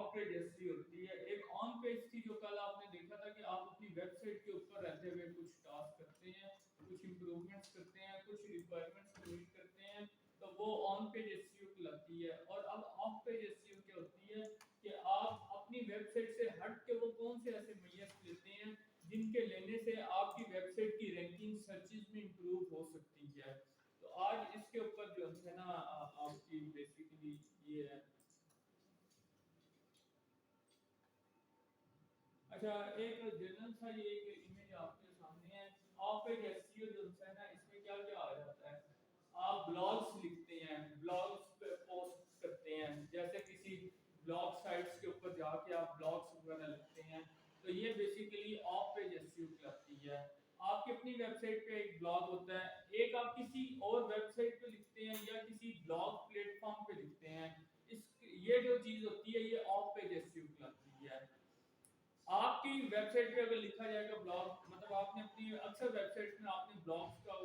Of page SEO होती है, एक ऑन पेज की जो कल आपने देखा था कि आप अपनी वेबसाइट के ऊपर रहते हुए कुछ टास्क करते हैं, कुछ इंप्रूवमेंट्स करते हैं, कुछ रिक्वायरमेंट्स को मीट करते हैं, तो वो ऑन पेज एसईओ कहलाती है। और अब ऑफ पेज एसईओ क्या होती है कि आप अपनी वेबसाइट से हट के वो कौन से ऐसे मैयर्स लेते हैं जिनके लेने से आपकी वेबसाइट की रैंकिंग सर्चेज में इंप्रूव हो सकती है। तो आज इसके ऊपर जो है ना आपकी बेसिकली ये है। अच्छा, एक जनरल सा ये एक इमेज आपके सामने है। ऑफ पेज एसईओ जो है ना, इसमें क्या क्या आ जाता है, आप ब्लॉग्स लिखते हैं, ब्लॉग्स पे पोस्ट करते हैं, जैसे किसी ब्लॉग साइट्स के ऊपर जाके आप ब्लॉग्स वगैरह लिखते हैं, तो ये बेसिकली ऑफ पेज एसईओ कहलाती है। आपकी अपनी वेबसाइट पे एक ब्लॉग होता है, एक आप किसी और वेबसाइट पे लिखते हैं या किसी ब्लॉग प्लेटफॉर्म पे लिखते हैं, इस ये जो चीज होती है ये ऑफ पेज एसईओ कहलाती है। आपकी वेबसाइट पे अगर लिखा जाएगा ब्लॉग, मतलब आपने अपनी अक्सर वेबसाइट में आपने ब्लॉग्स का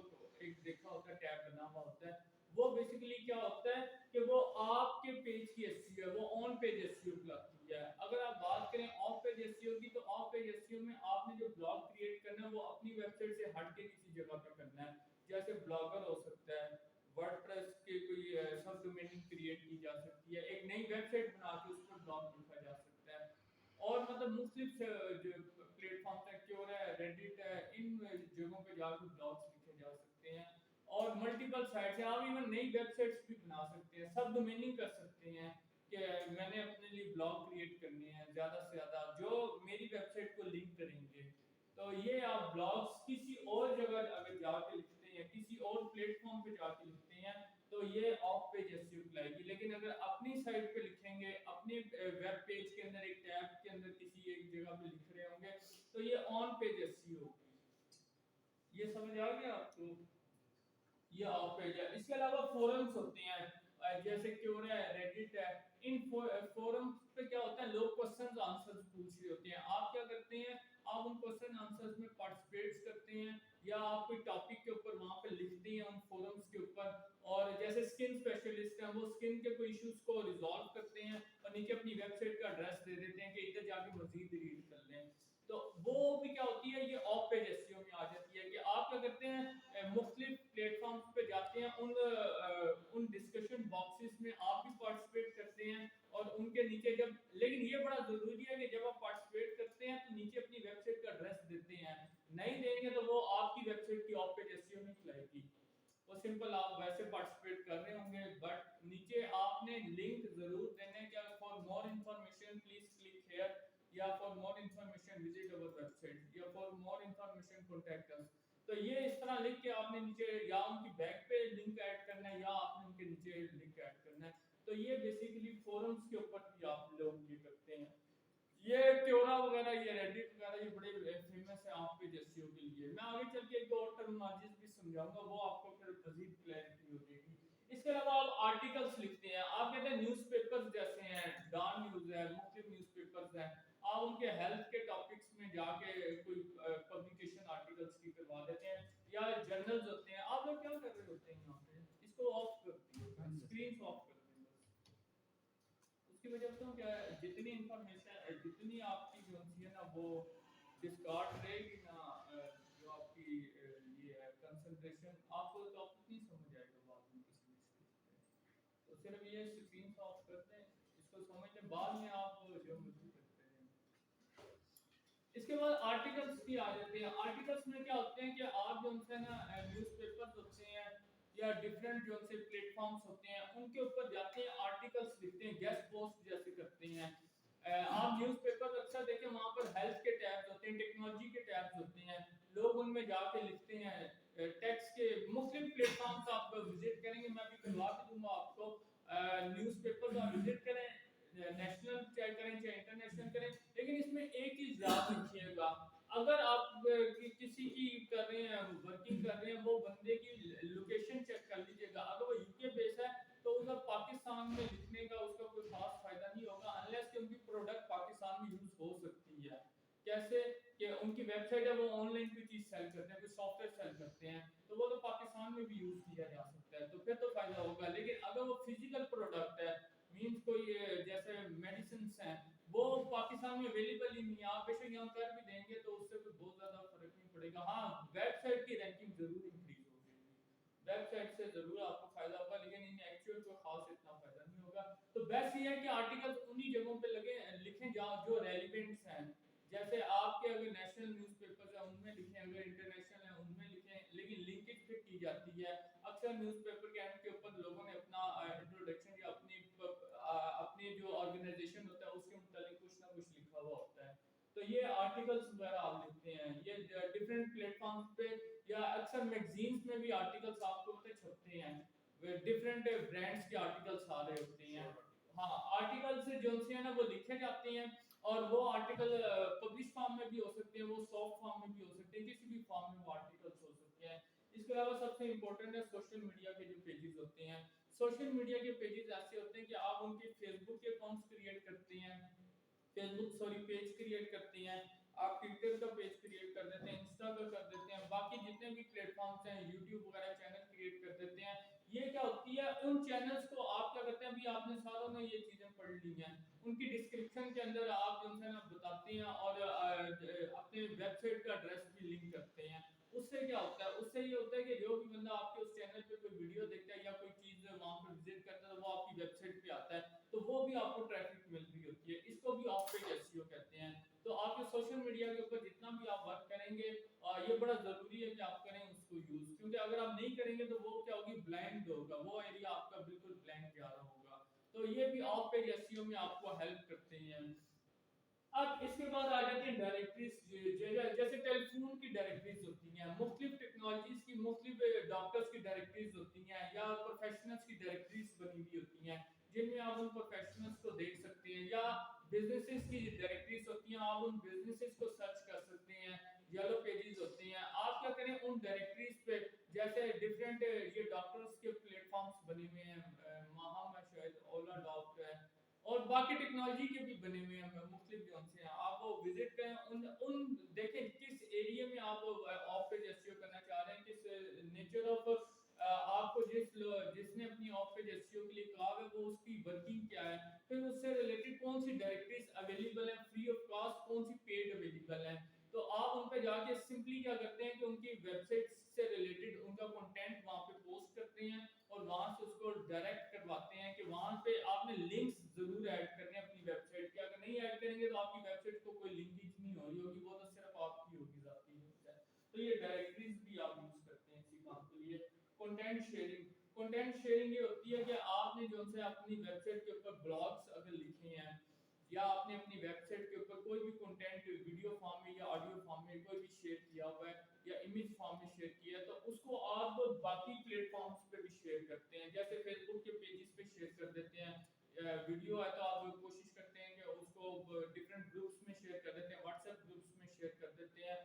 एक देखा होता है, टैब बना हुआ होता है, वो बेसिकली क्या होता है कि वो आपके पेज की एसईओ है, वो ऑन पेज एसईओ कहलाती है। अगर आप बात करें ऑफ पेज एसईओ की, तो ऑफ पेज एसईओ में आपने जो ब्लॉग क्रिएट करना है वो अपनी वेबसाइट से हट के किसी जगह पे करना है, जैसे ब्लॉगर हो सकता है, वर्डप्रेस के कोई सब डोमेन क्रिएट की जा सकती है, एक नई वेबसाइट बना के उस पर ब्लॉग लिखा जा सकता है। और मतलब मुख्तलिफ जो प्लेटफॉर्म है, क्योर है, रेडिट है, इन जगहों पे जाकर ब्लॉग्स लिखे जा सकते हैं। और मल्टीपल साइट्स हैं, आप इवन नई वेबसाइट्स भी बना सकते हैं, सब डोमेनिंग कर सकते हैं कि मैंने अपने लिए ब्लॉग क्रिएट करने हैं ज़्यादा से ज़्यादा जो मेरी वेबसाइट को लिंक करेंगे। तो ये आप ब्लॉग्स किसी और जगह अगर जाके लिखते हैं, किसी और प्लेटफॉर्म पे जाके लिखते हैं, तो ये ऑफ पेज एसईओ कहलाएगी। लेकिन अगर अपनी साइट पे लिखेंगे, अपने वेब पेज के अंदर एक टैब के अंदर किसी एक जगह पे लिख रहे होंगे, तो ये ऑन पेज एसईओ होगी। ये समझ आ गया आपको? ये ऑफ पेज है। इसके अलावा फोरम्स होते हैं, जैसे क्योर है, रेडिट है। इन फोरम्स पे क्या होता है, लोग क्वेश्चंस आंसर्स पूछ रहे होते हैं, आप क्या करते हैं, आप उन क्वेश्चन आंसर्स में पार्टिसिपेट करते हैं, या आप कोई टॉपिक के ऊपर वहां पे लिखते हैं उन फोरम्स के ऊपर। और जैसे स्किन स्पेशलिस्ट हैं, वो स्किन के कोई इश्यूज को रिजॉल्व करते हैं और नीचे अपनी वेबसाइट का एड्रेस दे देते हैं कि इधर जाके मजीद रीड कर लें। तो वो भी क्या होती है, ये ऑफ पेज एसईओ में आ जाती है कि आप क्या करते हैं, मुख्तलिफ प्लेटफॉर्म्स पे जाते हैं, उन डिस्कशन बॉक्सेस में आप भी पार्टिसिपेट करते हैं, और उनके नीचे जब, लेकिन ये बड़ा जरूरी है कि जब आप पार्टिसिपेट करते हैं तो नीचे अपनी वेबसाइट का एड्रेस देते हैं, नहीं देंगे तो वो आपकी वेबसाइट की ऑफ पेज एसईओ नहीं खिलाएगी। वो सिंपल आप वैसे पार्टिसिपेट कर रहे होंगे, बट नीचे आपने लिंक जरूर देने का, for more information please click here, या for more information visit our website, या for more information contact us. तो ये इस तरह लिख के आपने नीचे या उनकी बैक पे लिंक ऐड करना है, या आपने उनके नीचे लिंक ऐड करना है। तो ये बेसिकली फोरम्स के ऊपर भी आप लोग ये करते हैं। ये क्योरा वगैरह, ये रेडिट वगैरह, ये बड़े फेमस है आपके एसईओ के लिए। मैं आगे चल के एक दो और टर्मिनोलॉजीज भी समझाऊंगा, वो आपको फिर मजीद क्लैरिटी हो जाएगी। इसके अलावा आप आर्टिकल्स लिखते हैं, आप कहते हैं न्यूज़पेपर्स जैसे हैं, डॉन न्यूज़ है, मुख्तलिफ न्यूज़पेपर्स हैं, आप उनके हेल्थ के टॉपिक्स में जाके कोई पब्लिकेशन आर्टिकल्स की करवा देते हैं, या जर्नल्स होते हैं। आप लोग क्या कर रहे होते हैं यहाँ पे, इसको ऑफ कर दिए, स्क्रीन ऑफ कर दें बस। उसकी वजह से क्या है, जितनी इंफॉर्मेशन, जितनी आपकी जो है ना वो डिस्कार्ड रहेगी ना, जो आपकी ये है कंसंट्रेशन, आपको टॉपिक नहीं समझ आएगा बाद में किसी भी स्टेज पे। तो सिर्फ ये स्क्रीन ऑफ कर दें, इसको समझ लें, बाद में आप जो मर्जी करते हैं। इसके बाद आर्टिकल्स भी आ जाते हैं। आर्टिकल्स में क्या होते हैं कि आप जो है ना न्यूज़पेपर्स होते हैं या डिफरेंट जो से प्लेटफॉर्म्स होते हैं, उनके ऊपर जाते हैं, आर्टिकल्स लिखते हैं, गेस्ट पोस्ट जैसे करते हैं। आप न्यूज़पेपर अक्सर देखें, वहां पर हेल्थ के टैब्स होते हैं, टेक्नोलॉजी के टैब्स होते हैं, लोग उनमें जाके लिखते हैं। टेक्स्ट के मुख्तलिफ प्लेटफॉर्म्स आप विजिट करेंगे, मैं भी करवा भी दूंगा आपको। न्यूज़पेपर्स आप विजिट करें, नेशनल चाहे करें चाहे इंटरनेशनल करें, लेकिन इसमें एक चीज याद रखिएगा, अगर आप किसी की कर रहे हैं, वर्किंग कर रहे हैं, वो बंदे की लोकेशन चेक कर लीजिएगा। अगर वो यूके बेस है तो उधर पाकिस्तान में लिखने का उसका कोई खास फायदा नहीं होगा, अनलेस कि उनकी प्रोडक्ट पाकिस्तान में यूज हो सकती है। कैसे कि उनकी वेबसाइट है, वो ऑनलाइन कोई चीज सेल करते हैं, कोई सॉफ्टवेयर सेल करते हैं, तो वो तो पाकिस्तान में भी यूज किया जा सकता है, तो फिर तो फायदा होगा। लेकिन अगर वो फिजिकल प्रोडक्ट है, मींस कोई जैसे मेडिसिन हैं, पाकिस्तान में अवेलेबल ही नहीं है। आप बेशक यहाँ कर भी देंगे तो उससे कोई बहुत ज़्यादा फ़र्क नहीं पड़ेगा। हाँ, वेबसाइट की रैंकिंग ज़रूर इंक्रीज़ होगी, वेबसाइट से ज़रूर आपको फ़ायदा होगा, लेकिन इन एक्चुअल कोई ख़ास इतना फ़ायदा नहीं होगा। तो बेस्ट ये है कि आर्टिकल्स उन्हीं जगहों पे लगे लिखें जहाँ जो रेलिवेंट्स हैं। जैसे आपके अगर नेशनल न्यूज़पेपर्स हैं उनमें लिखें, अगर इंटरनेशनल हैं उनमें लिखें, लेकिन लिंकेज फिर की जाती है। अक्सर न्यूज़पेपर के एंड के ऊपर लोगों ने अपना इंट्रोडक्शन या अपनी जो ऑर्गेनाइजेशन होता है उसके मुताबिक कुछ ना कुछ लिखा हुआ होता है। तो ये आर्टिकल्स वगैरह आप लिखते हैं, ये डिफरेंट प्लेटफॉर्म्स पे या अक्सर मैगजीन्स में भी आर्टिकल्स आपको पता है छपते हैं, डिफरेंट ब्रांड्स के आर्टिकल्स आ रहे होते हैं। हाँ, आर्टिकल्स जो है ना वो लिखे जाते हैं और वो आर्टिकल पब्लिश फॉर्म में भी हो सकते हैं, वो सॉफ्ट फॉर्म में भी हो सकते हैं, किसी भी फॉर्म में वो आर्टिकल्स हो सकते हैं। इसके अलावा सबसे इम्पोर्टेंट है सोशल मीडिया के जो पेजेस होते हैं। सोशल मीडिया के पेजेस ऐसे होते हैं कि आप उनके फेसबुक के अकाउंट्स क्रिएट करते हैं, पेज क्रिएट करते हैं, आप ट्विटर का पेज क्रिएट कर देते हैं, इंस्टा का कर देते हैं, बाकी जितने भी प्लेटफॉर्म्स हैं यूट्यूब वगैरह चैनल क्रिएट कर देते हैं। ये क्या होती है, उन चैनल्स को आप क्या करते हैं, अभी आपने सारों ने ये चीजें पढ़ ली हैं, उनकी डिस्क्रिप्शन के अंदर आप जो है ना बताते हैं और अपने वेबसाइट का एड्रेस भी लिंक करते हैं। उससे क्या होता है, उससे ये होता है कि जो भी बंदा आपके उस चैनल पे कोई वीडियो देखता है या कोई चीज वहां पर विजिट करता है तो वो आपकी वेबसाइट पे आता है, तो वो भी आपको ट्रैफिक मिल रही होती है। इसको भी ऑफ पेज एसईओ कहते हैं। तो आपके सोशल मीडिया के ऊपर जितना भी आप वर्क करेंगे ये बड़ा जरूरी है कि आप करें उसको यूज, क्योंकि अगर आप नहीं करेंगे तो वो क्या होगी, ब्लाइंड होगा, वो एरिया आपका बिल्कुल ब्लैंक जा रहा होगा। तो ये भी ऑफ पेज एसईओ में आपको हेल्प करते हैं। अब इसके बाद आ जाती है डायरेक्टरीज, जैसे टेलीफोन की डायरेक्टरीज होती हैं, मुख्तलिफ टेक्नोलॉजीज की मुख्तलिफ डॉक्टर्स की डायरेक्टरीज होती हैं या प्रोफेशनल्स की डायरेक्टरीज बनी हुई होती हैं जिनमें आप उन प्रोफेशनल्स को देख सकते हैं, या बिजनेसेस की डायरेक्टरीज होती हैं, आप उन बिजनेसेस को सर्च कर सकते हैं, येलो पेजेस होते हैं। आप क्या करें उन डायरेक्टरीज पे, जैसे डिफरेंट ये डॉक्टर्स के प्लेटफॉर्म्स बने हुए हैं, माहम है शायद, ओला डॉक्टर है और बाकी टेक्नोलॉजी के भी बने हुए हैं मुख्तलिफ जोन से, आप वो विजिट करें, उन उन देखें किस एरिया में आप ऑफ पेज एसईओ करना चाह रहे हैं, किस नेचर ऑफ आपको जिसने अपनी ऑफ पेज एसईओ के लिए कहा है वो उसकी वर्किंग क्या है, फिर उससे रिलेटेड कौन सी डायरेक्टरीज अवेलेबल है फ्री ऑफ कॉस्ट, कौन सी पेड अवेलेबल है। तो आप उन पे जाके सिंपली क्या करते हैं कि उनकी वेबसाइट से रिलेटेड उनका कंटेंट वहां पे पोस्ट करते हैं और वहां से उसको डायरेक्ट करवाते हैं कि वहां पे आपने लिंक्स जरूर ऐड करने हैं अपनी वेबसाइट के, अगर नहीं ऐड करेंगे तो आपकी वेबसाइट को कोई लिंकेज नहीं हो रही होगी, वो तो सिर्फ आपकी होगी जाती है। तो ये डायरेक्टरीज भी आप यूज करते हैं इसी काम के लिए। कंटेंट शेयरिंग, कंटेंट शेयरिंग ये होती है कि आपने जो से अपनी वेबसाइट के ऊपर ब्लॉग्स अगर लिखे हैं या आपने अपनी वेबसाइट के ऊपर कोई भी कंटेंट वीडियो फॉर्म में या ऑडियो फॉर्म में कोई भी शेयर किया हुआ है या इमेज फॉर्म में शेयर किया है, तो उसको आप बाकी प्लेटफॉर्म्स पे भी शेयर करते हैं, जैसे फेसबुक के पेजेस पे शेयर कर देते हैं, वीडियो है तो आप कोशिश करते हैं कि उसको डिफरेंट ग्रुप्स में शेयर कर देते हैं, व्हाट्सएप ग्रुप्स में शेयर कर देते हैं,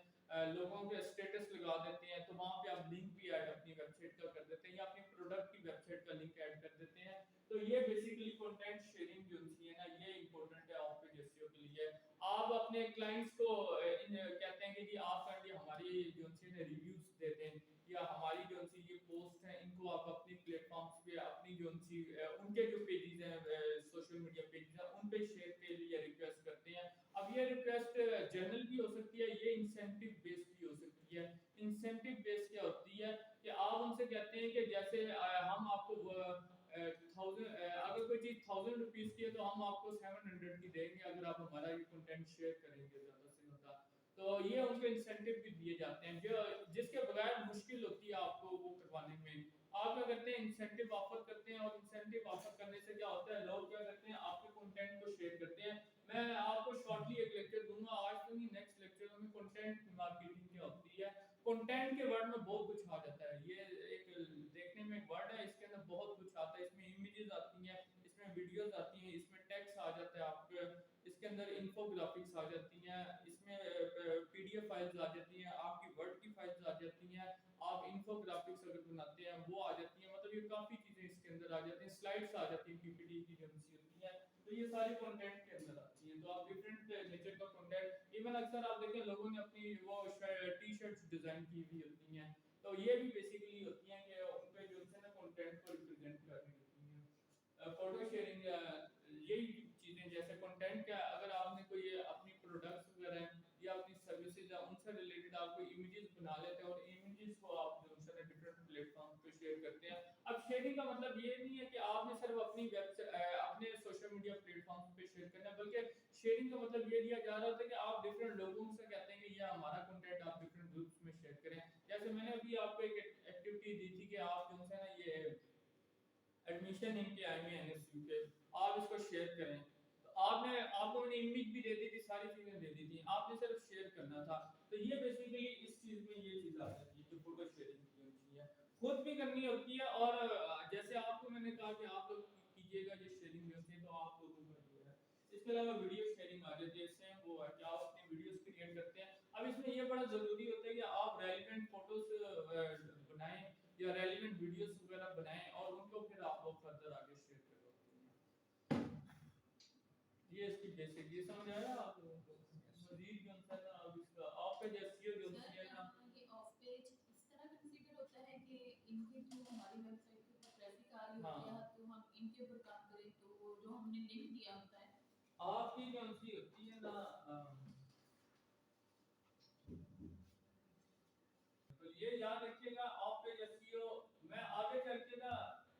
लोगों के स्टेटस लगा देते हैं, तो वहां पे आप लिंक भी ऐड अपनी वेबसाइट का कर देते हैं या अपनी प्रोडक्ट की वेबसाइट का लिंक ऐड कर देते हैं। तो ये बेसिकली कंटेंट शेयरिंग जो है ना ये इंपॉर्टेंट है ऑफ पेज एसईओ के लिए। आप अपने क्लाइंट्स को कहते हैं कि जी आप काइंडली हमारी जो है रिव्यूज देते हैं या हमारी जो ये पोस्ट है इनको आप अपनी प्लेटफॉर्म्स पे अपनी जो उनके जो पेजेस हैं सोशल मीडिया पेजेस हैं उन पे शेयर के लिए रिक्वेस्ट करते हैं। अब ये रिक्वेस्ट जनरल भी हो सकती है, ये इंसेंटिव बेस्ड भी हो सकती है। इंसेंटिव बेस्ड क्या होती है कि आप उनसे कहते हैं कि जैसे हम आपको अगर कोई चीज 1000 रुपीज की है तो हम आपको 700 की देंगे अगर आप हमारा ये कंटेंट शेयर करेंगे ज्यादा से ज्यादा। तो ये उनको इंसेंटिव भी दिए जाते हैं जो जिसके बगैर मुश्किल होती है आपको वो करवाने में। आप क्या करते हैं इंसेंटिव ऑफर करते हैं और इंसेंटिव ऑफर करने से क्या होता है लोग क्या करते हैं आपके कंटेंट को शेयर करते हैं। मैं आपको शॉर्टली एक लेक्चर दूंगा आज तो नहीं, नेक्स्ट लेक्चर में कंटेंट मार्केटिंग क्या होती है। कंटेंट के वर्ड में बहुत कुछ आ जाता है, ये एक देखने में एक वर्ड है, इसके अंदर बहुत कुछ आता है, इसमें इमेजेस आती हैं, इसमें वीडियोस आती हैं, इसमें टेक्स्ट आ जाता है आपके, इसके अंदर इन्फोग्राफिक्स आ जाती हैं, इसमें पीडीएफ फाइल्स आ जाती हैं, आपकी वर्ड की फाइल्स आ जाती हैं, आप इन्फोग्राफिक्स अगर बनाते हैं वो आ जाती हैं, मतलब ये काफी चीजें इसके अंदर आ जाती हैं, स्लाइड्स आ जाती हैं पीपीटी की जो होती है। तो ये सारी कंटेंट के अंदर आती हैं। तो आप डिफरेंट नेचर का कंटेंट, इवन अक्सर आप देखें लोगों ने अपनी वो टी शर्ट्स डिजाइन की हुई होती हैं, तो ये भी बेसिकली होती हैं कि उन पे जो है ना कंटेंट को रिप्रेजेंट कर रही होती हैं। फोटो शेयरिंग यही चीजें, जैसे कंटेंट का अगर आपने कोई प्रोडक्ट्स वगैरह हैं या अपनी सर्विसेज है उनसे रिलेटेड आप कोई इमेजेस बना लेते हैं और इमेजेस को आप जो है डिफरेंट प्लेटफॉर्म पे शेयर करते हैं। अब शेयरिंग का मतलब ये नहीं है कि आपने सिर्फ अपनी वेबसाइट अपने सोशल मीडिया प्लेटफॉर्म पे शेयर करना है, बल्कि शेयरिंग का मतलब ये दिया जा रहा होता है कि आप डिफरेंट लोगों से कहते हैं कि ये हमारा कंटेंट आप डिफरेंट ग्रुप्स में शेयर करें। जैसे मैंने अभी आपको एक एक्टिविटी दी थी कि आप जो है ना ये एडमिशन इनके आए हुए एनएसयू के, आप इसको शेयर करें। तो आपने आपको मैंने इमेज भी दे दी थी, सारी चीजें दे दी थी, आपने सिर्फ शेयर करना था। तो ये बेसिकली इस चीज में ये चीज आ जाती है कि फोटो शेयरिंग की होती है, खुद भी करनी होती है। और जैसे आपको मैंने कहा कि आप लोग कीजिएगा ये शेयरिंग भी होती है, तो आप लोगों को ये है। इसके अलावा वीडियो शेयरिंग आ जाती है, इससे वो है कि आप अपनी वीडियोस क्रिएट करते हैं। अब इसमें ये बड़ा जरूरी होता है कि आप रेलेवेंट फोटोज बनाएं या रेलेवेंट वीडियोस वगैरह बनाएं और उनको फिर आप लोग फर्दर आगे शेयर करो। ये इसकी बेसिक ये समझ आया आप लोगों को? मजीद जो है ना अब इसका ऑफ पेज एसईओ जो है ना, ये ऑफ पेज इस तरह कंसीडर होता है कि इनके थ्रू हमारी वेबसाइट के ऊपर ट्रैफिक आ रही होती है, तो हम इनके ऊपर काम करें, तो जो हमने लिंक दिया होता है आपकी कौन सी होती है ना, तो ये याद रखिएगा ऑफ पेज एसईओ। मैं आगे चल के ना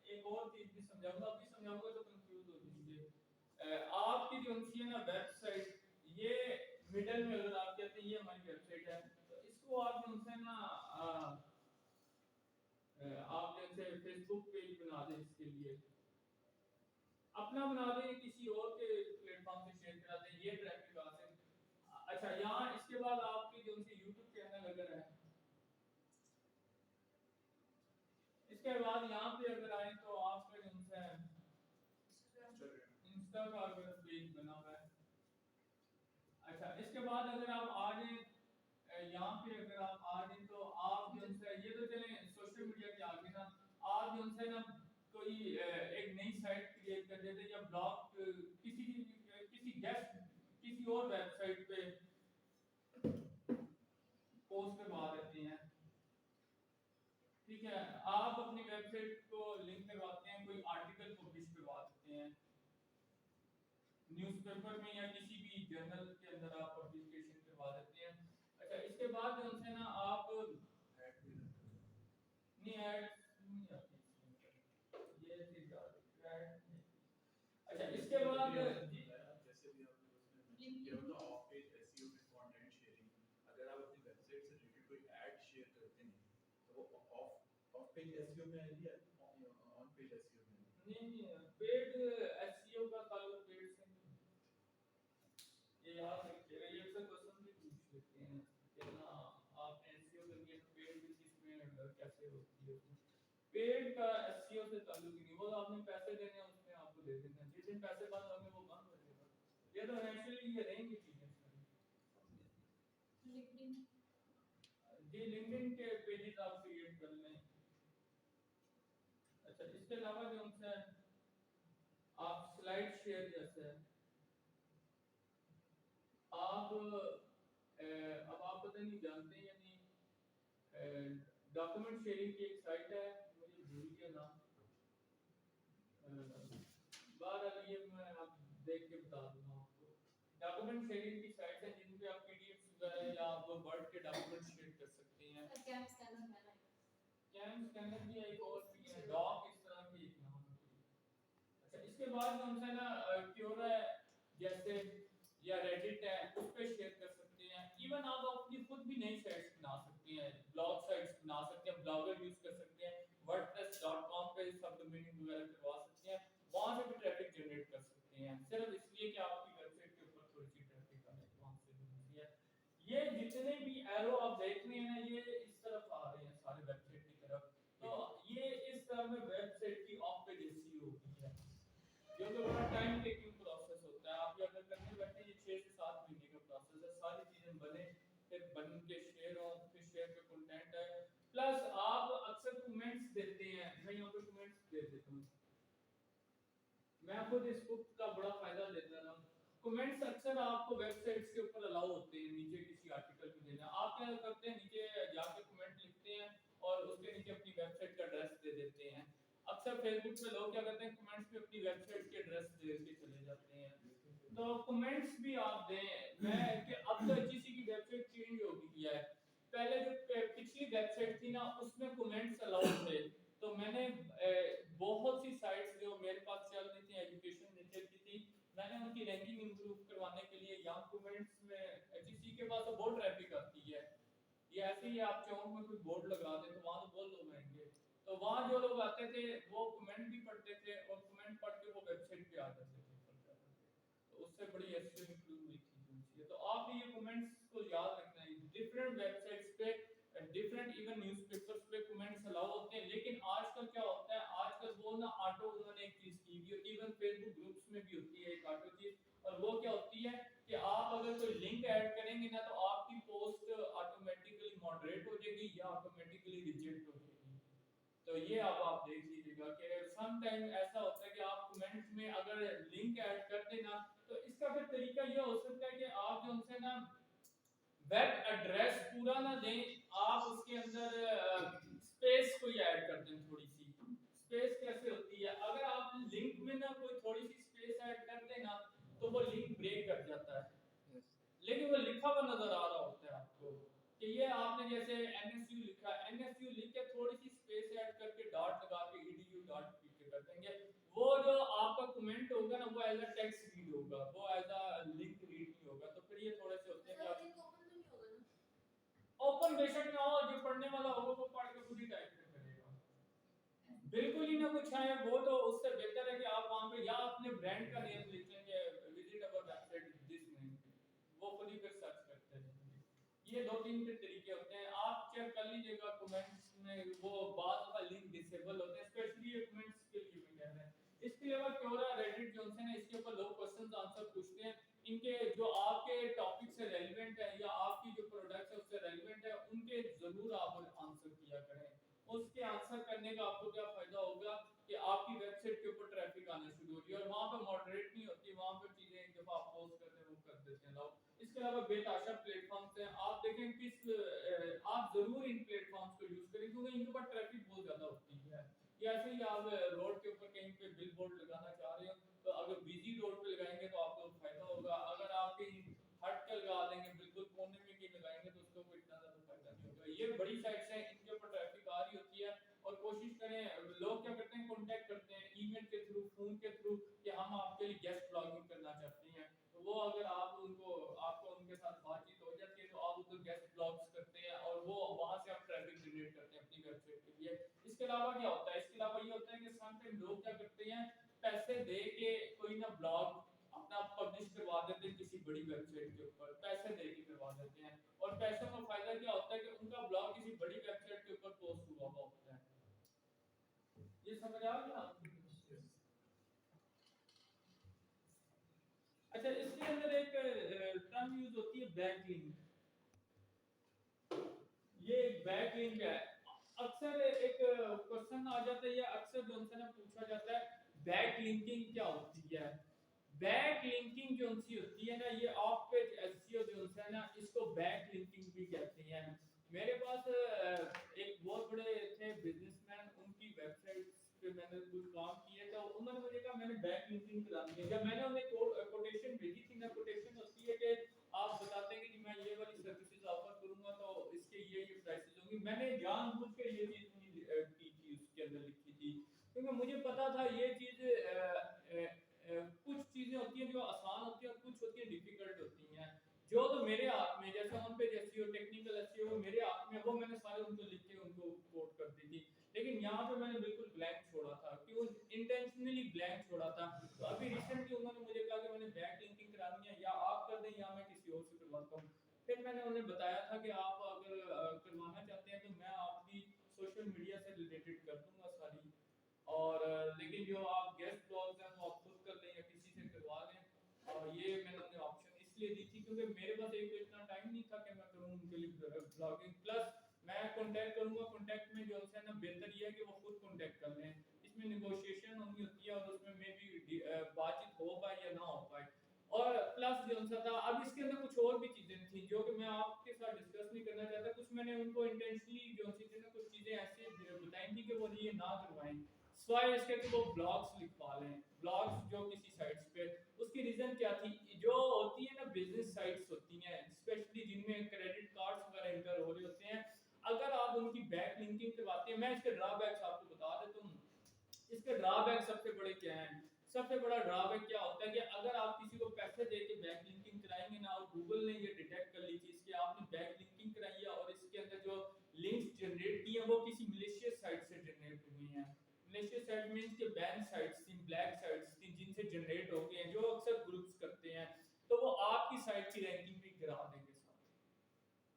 एक और चीज भी समझाऊंगा, अभी समझाऊंगा तो कंफ्यूज हो जाएंगे। आपकी जो है ना वेबसाइट, ये मिडल में अगर आप कहते हैं ये हमारी वेबसाइट है, तो इसको आप जो है ना आप जैसे फेसबुक पेज बना दें, इसके लिए अपना बना दें, किसी और के प्लेटफॉर्म से शेयर करा दें, ये ट्रैफिक आ सकता। अच्छा, यहाँ इसके बाद आपकी जो है यूट्यूब चैनल अगर है, इसके बाद यहाँ पे अगर आए तो आपका जो है इंस्टा का अगर पेज बना हुआ है। अच्छा, इसके बाद अगर आप आ जाए यहाँ पे, अगर आप आ जाए तो आप जो है ये तो चले सोशल मीडिया के आगे ना, आप जो है ना कोई एक नई साइट क्रिएट कर देते हैं या ब्लॉग किसी गेस्ट किसी और वेबसाइट पे पोस्ट करवा देते हैं। ठीक है, आप अपनी वेबसाइट को लिंक करवाते हैं, कोई आर्टिकल पब्लिश करवा देते हैं न्यूज़पेपर में या किसी भी जर्नल के अंदर आप पब्लिकेशन करवा देते हैं। अच्छा, इसके बाद जो है ना आप नहीं ऐड नहीं आती ये चीज आ रही है ऐड। अच्छा, इसके बाद जैसे भी आपने उसमें मेंशन किया होता ऑफ पेज एसईओ में कंटेंट शेयरिंग, अगर आप अपनी वेबसाइट से रिलेटेड कोई ऐड शेयर करते हैं तो वो ऑफ पेज एसईओ में आएगी या ऑन पेज एसईओ में? नहीं, पेड एसईओ का ताल्लुक पेड से नहीं। ये याद रखिएगा, ये अक्सर क्वेश्चन भी पूछ लेते हैं कि ना आपने एसईओ करके पेड किसमें कैसे होती है। पेड का एसईओ से ताल्लुक ही नहीं, वो आपने पैसे देने हैं उसमें आपको दे देना है, जिस दिन पैसे बंद होंगे वो बंद हो जाएगा। ये तो नेचुरली ये रहेंगे चीजें। लिंक्डइन जी, लिंक्डइन के पेजेस आप क्रिएट कर लें। अच्छा, इसके अलावा जो है आप स्लाइड शेयर जैसे आप अब आप पता नहीं जानते हैं या नहीं, डॉक्यूमेंट शेयरिंग की एक साइट है, मुझे भूल गया नाम, बहरहाल ये मैं आप देख के बता दूंगा आपको। डॉक्यूमेंट शेयरिंग की साइट है जिन पे आप पीडीएफ वगैरह या आप वर्ड के डॉक्यूमेंट शेयर कर सकते हैं। कैम स्कैनर है ना, कैम स्कैनर भी एक और भी है, डॉक इस तरह की एक नाम है। अच्छा, इसके बाद जो है ना क्योरा जैसे या रेडिट है उस पे शेयर कर सकते हैं। इवन आप अपनी खुद भी नई साइट्स बना सकते हैं, ब्लॉग साइट्स बना सकते हैं, ब्लॉगर यूज कर सकते हैं, wordpress.com पे सब डोमेनिंग वगैरह करवा सकते हैं, वहां से भी ट्रैफिक जनरेट कर सकते हैं, सिर्फ इसलिए कि आपकी वेबसाइट के ऊपर थोड़ी सी ट्रैफिक आने वहां से होती है। ये जितने भी एरो आप देख रहे हैं ना, ये इस तरफ आ रहे हैं सारे वेबसाइट की तरफ, तो ये इस तरह में वेबसाइट की ऑफ पेज एसईओ होती है, जो कि बड़ा टाइम टेकिंग प्रोसेस होता है। आप अगर करने बैठे ये 6 से 7 महीने का प्रोसेस है, सारी चीजें बने फिर बन के शेयर हो, फिर शेयर पे कंटेंट है, प्लस आप अक्सर कमेंट्स देते हैं। मैं यहाँ पे कमेंट्स दे देता हूँ, मैं खुद इस बुक का बड़ा फायदा लेता हूँ। कमेंट्स अक्सर आपको वेबसाइट्स के ऊपर अलाउ होते हैं नीचे किसी आर्टिकल में देना। आप क्या करते हैं, नीचे जाके कमेंट लिखते हैं और उसके नीचे अपनी वेबसाइट का एड्रेस दे देते हैं। अक्सर फेसबुक पे लोग क्या करते हैं, कमेंट्स पे अपनी वेबसाइट के एड्रेस दे के चले जाते हैं। तो कमेंट्स भी आप दें। मैं कि अब तो एचईसी की वेबसाइट चेंज हो गई है। पहले जो पिछली वेबसाइट थी ना उसमें कमेंट्स अलाउड थे। तो मैंने बहुत सी साइट्स जो मेरे पास चल रही थी एजुकेशन नेचर की थी, मैंने उनकी रैंकिंग इंप्रूव करवाने के लिए यहाँ कमेंट्स में एचईसी के पास तो बहुत ट्रैफिक आती है। ये ऐसे ही आप चौक में कोई बोर्ड लगा दें तो वहां तो बहुत लोग आएंगे। तो वहां जो लोग आते थे वो कमेंट भी पढ़ते थे और कमेंट पढ़ के वो वेबसाइट पे आ जाते थे। तो उससे बड़ी एसईओ इंप्रूव हुई थी दूसरी। तो आप ये कमेंट्स को याद रखना है। डिफरेंट वेबसाइट्स पे डिफरेंट इवन न्यूज़पेपर्स पे कमेंट्स अलाउ होते हैं, लेकिन आजकल क्या होता है, आजकल वो ना ऑटो उन्होंने एक चीज की हुई होती है, इवन फेसबुक ग्रुप्स में भी होती है एक ऑटो चीज। और वो क्या होती है कि आप अगर कोई लिंक ऐड करेंगे ना तो आपकी पोस्ट ऑटोमेटिकली मॉडरेट हो जाएगी या ऑटोमेटिकली रिजेक्ट हो जाएगी। तो ये अब आप देख लीजिएगा कि सम टाइम ऐसा होता है कि आप कमेंट्स में अगर लिंक ऐड कर देना तो इसका फिर तरीका ये हो सकता है कि आप जो उनसे ना वेब एड्रेस पूरा ना दें, आप उसके अंदर स्पेस कोई ऐड कर दें थोड़ी सी। स्पेस कैसे होती है, अगर आप लिंक में ना कोई थोड़ी सी स्पेस ऐड कर दें ना तो वो लिंक ब्रेक कर जाता है। लेकिन वो लिखा हुआ नजर आ रहा होता है आपको कि ये आपने जैसे एनएसयू लिखा, एनएसयू लिख के थोड़ी सी स्पेस ऐड करके डॉट लगा के edu डॉट पीके कर देंगे, वो जो आपका कमेंट होगा ना वो एज अ टेक्स्ट रीड होगा, वो एज अ लिंक रीड नहीं होगा। तो फिर ये थोड़े से होते हैं कि ओपन बेशक ना हो, जो पढ़ने वाला होगा वो पढ़ के खुद ही टाइप करेगा। बिल्कुल ही ना कुछ है वो तो उससे बेहतर है कि आप वहां पे या अपने ब्रांड का नेम लिखेंगे visit our website this name, वो खुद ही फिर सर्च करते हैं। ये दो तीन के तरीके होते हैं, आप चेक कर लीजिएगा कमेंट्स में। वो बाद का लिंक डिसेबल होते हैं, स्पेशली ये कमेंट्स के लिए भी कह रहे हैं। इसके अलावा क्योरा रेडिट जो है ना, इसके ऊपर लोग क्वेश्चंस आंसर पूछते हैं, इनके जो आपके टॉपिक से रेलेवेंट है या आपकी जो प्रोडक्ट है उससे रेलेवेंट है उनके जरूर आप आंसर किया करें। उसके आंसर करने का आपको क्या फायदा होगा कि आपकी वेबसाइट के ऊपर ट्रैफिक आना शुरू होगी और वहां पे मॉडरेट नहीं होती, वहां पे चीजें एक दफा आप पोस्ट करते हैं वो कर देते हैं लोग। इसके अलावा बेताशा प्लेटफॉर्म्स हैं, आप देखें किस आप जरूर इन प्लेटफॉर्म्स को यूज करें क्योंकि इनके ऊपर ट्रैफिक बहुत ज्यादा होती है। या ऐसे ही आप रोड के ऊपर कहीं पे बिल बोर्ड लगाना चाह रहे हो तो अगर बिजी रोड पे लगाएंगे तो आपको फायदा होगा, अगर आप कहीं हट के लगा देंगे बिल्कुल कोने में कहीं लगाएंगे तो उसको कोई इतना ज्यादा फायदा नहीं होगा। ये बड़ी साइट्स हैं, इनके ऊपर ट्रैफिक आ रही होती है और कोशिश करें, लोग क्या करते हैं कांटेक्ट करते हैं ईमेल के थ्रू, फोन के थ्रू कि हम आपके लिए गेस्ट ब्लॉगिंग करना चाहते हैं। तो वो अगर आप उनको आपको उनके साथ बातचीत हो जाती है तो आप उनको गेस्ट ब्लॉग्स करते हैं और वो वहां से आप ट्रैफिक जनरेट करते हैं अपनी वेबसाइट के लिए। इसके अलावा क्या होता है, इसके अलावा ये होता है कि समटाइम लोग क्या करते हैं पैसे दे के कोई ना ब्लॉग अपना पब्लिश करवा देते हैं किसी बड़ी वेबसाइट के ऊपर, पैसे दे के करवा देते हैं और पैसों का फायदा क्या होता है कि उनका ब्लॉग किसी बड़ी वेबसाइट के ऊपर पोस्ट हुआ होता है। ये समझ आ गया? अच्छा, इसके अंदर एक टर्म यूज होती है बैकलिंक। ये एक बैकलिंक है। अक्सर एक क्वेश्चन आ जाता है या अक्सर जो उनसे ना पूछा जाता है बैकलिंकिंग क्या होती है। बैकलिंकिंग जो उनसी होती है ना, ये ऑफ पेज एसईओ जो है ना, इसको बैकलिंकिंग भी कहते हैं। मेरे पास एक बहुत बड़े थे बिजनेसमैन, उनकी वेबसाइट पे मैंने कुछ काम किया तो उन्होंने मुझे कहा मैंने बैकलिंकिंग करानी है। जब मैंने उन्हें कोटेशन भेजी थी ना, कोटेशन होती है कि आप बताते हैं कि मैं ये वाली सर्विसेज ऑफर करूंगा तो इसके ये प्राइसेस होंगे। मैंने जानबूझ के ये चीज नहीं की थी, उसके अंदर लिखी थी क्योंकि मुझे पता था ये चीज कुछ चीजें होती हैं जो आसान होती हैं और कुछ होती हैं डिफिकल्ट होती हैं। जो तो मेरे हाथ में, जैसे हम पे एसईओ टेक्निकल एसईओ मेरे हाथ में, वो मैंने सारे उनको लिख के उनको कोड कर दी थी। लेकिन यहाँ पे मैंने बिल्कुल ब्लैंक छोड़ा था, क्यों इंटेंशनली ब्लैंक छोड़ा था। तो अभी रिसेंटली उन्होंने मुझे कहा कि मैंने बैक लिंकिंग करानी है, या आप कर दें या मैं किसी और से करवाता हूँ। फिर मैंने उन्हें बताया था कि आप अगर करवाना चाहते हैं तो मैं आपकी सोशल मीडिया से रिलेटेड कर दूंगा सारी, और लेकिन जो आप गेस्ट ब्लॉग्स हैं वो आप खुद कर लें या किसी से करवा लें। और ये मैंने उन्हें ऑप्शन इसलिए दी थी क्योंकि मेरे पास एक तो इतना टाइम नहीं था कि मैं करूँ उनके लिए ब्लॉगिंग, प्लस मैं कांटेक्ट करूंगा, कांटेक्ट में जो है ना बेहतर ये है कि वो खुद कांटेक्ट कर लें, इसमें नेगोशिएशन होनी होती है और उसमें मे बी बातचीत हो पाए या ना हो पाए। और प्लस जो सा था, अब इसके अंदर कुछ और भी चीजें थी जो कि मैं आपके साथ डिस्कस नहीं करना चाहता। कुछ मैंने उनको इंटेंशनली जो थी ना कुछ चीजें ऐसे बताई थी कि वो ये ना करवाएं, स्वाय इसके कि वो ब्लॉग्स लिखवा लें, ब्लॉग्स जो किसी साइट्स पे। उसकी रीजन क्या थी, जो होती है ना बिजनेस साइट्स होती हैं स्पेशली जिनमें क्रेडिट कार्ड्स वगैरह इंटर हो रहे होते हैं, अगर आप उनकी बैक लिंकिंग करवाते हैं, मैं इसके ड्रॉबैक्स आपको बता देता हूँ। इसके ड्रॉबैक सबसे बड़े क्या हैं? सबसे बड़ा ड्रॉबैक क्या होता है कि अगर आप किसी को पैसे दे के बैंक लिंकिंग कराएंगे ना, और गूगल ने ये डिटेक्ट कर ली चीज कि आपने बैंक लिंकिंग कराई है और इसके अंदर जो लिंक्स जनरेट किए हैं वो किसी मिलिशियस साइट से जनरेट हुई हैं। मिलिशियस साइट मींस के बैन साइट्स थी, ब्लैक साइट्स थी जिनसे जनरेट हो गए हैं, जो अक्सर ग्रुप्स करते हैं, तो वो आपकी साइट की रैंकिंग भी गिरा देंगे साथ।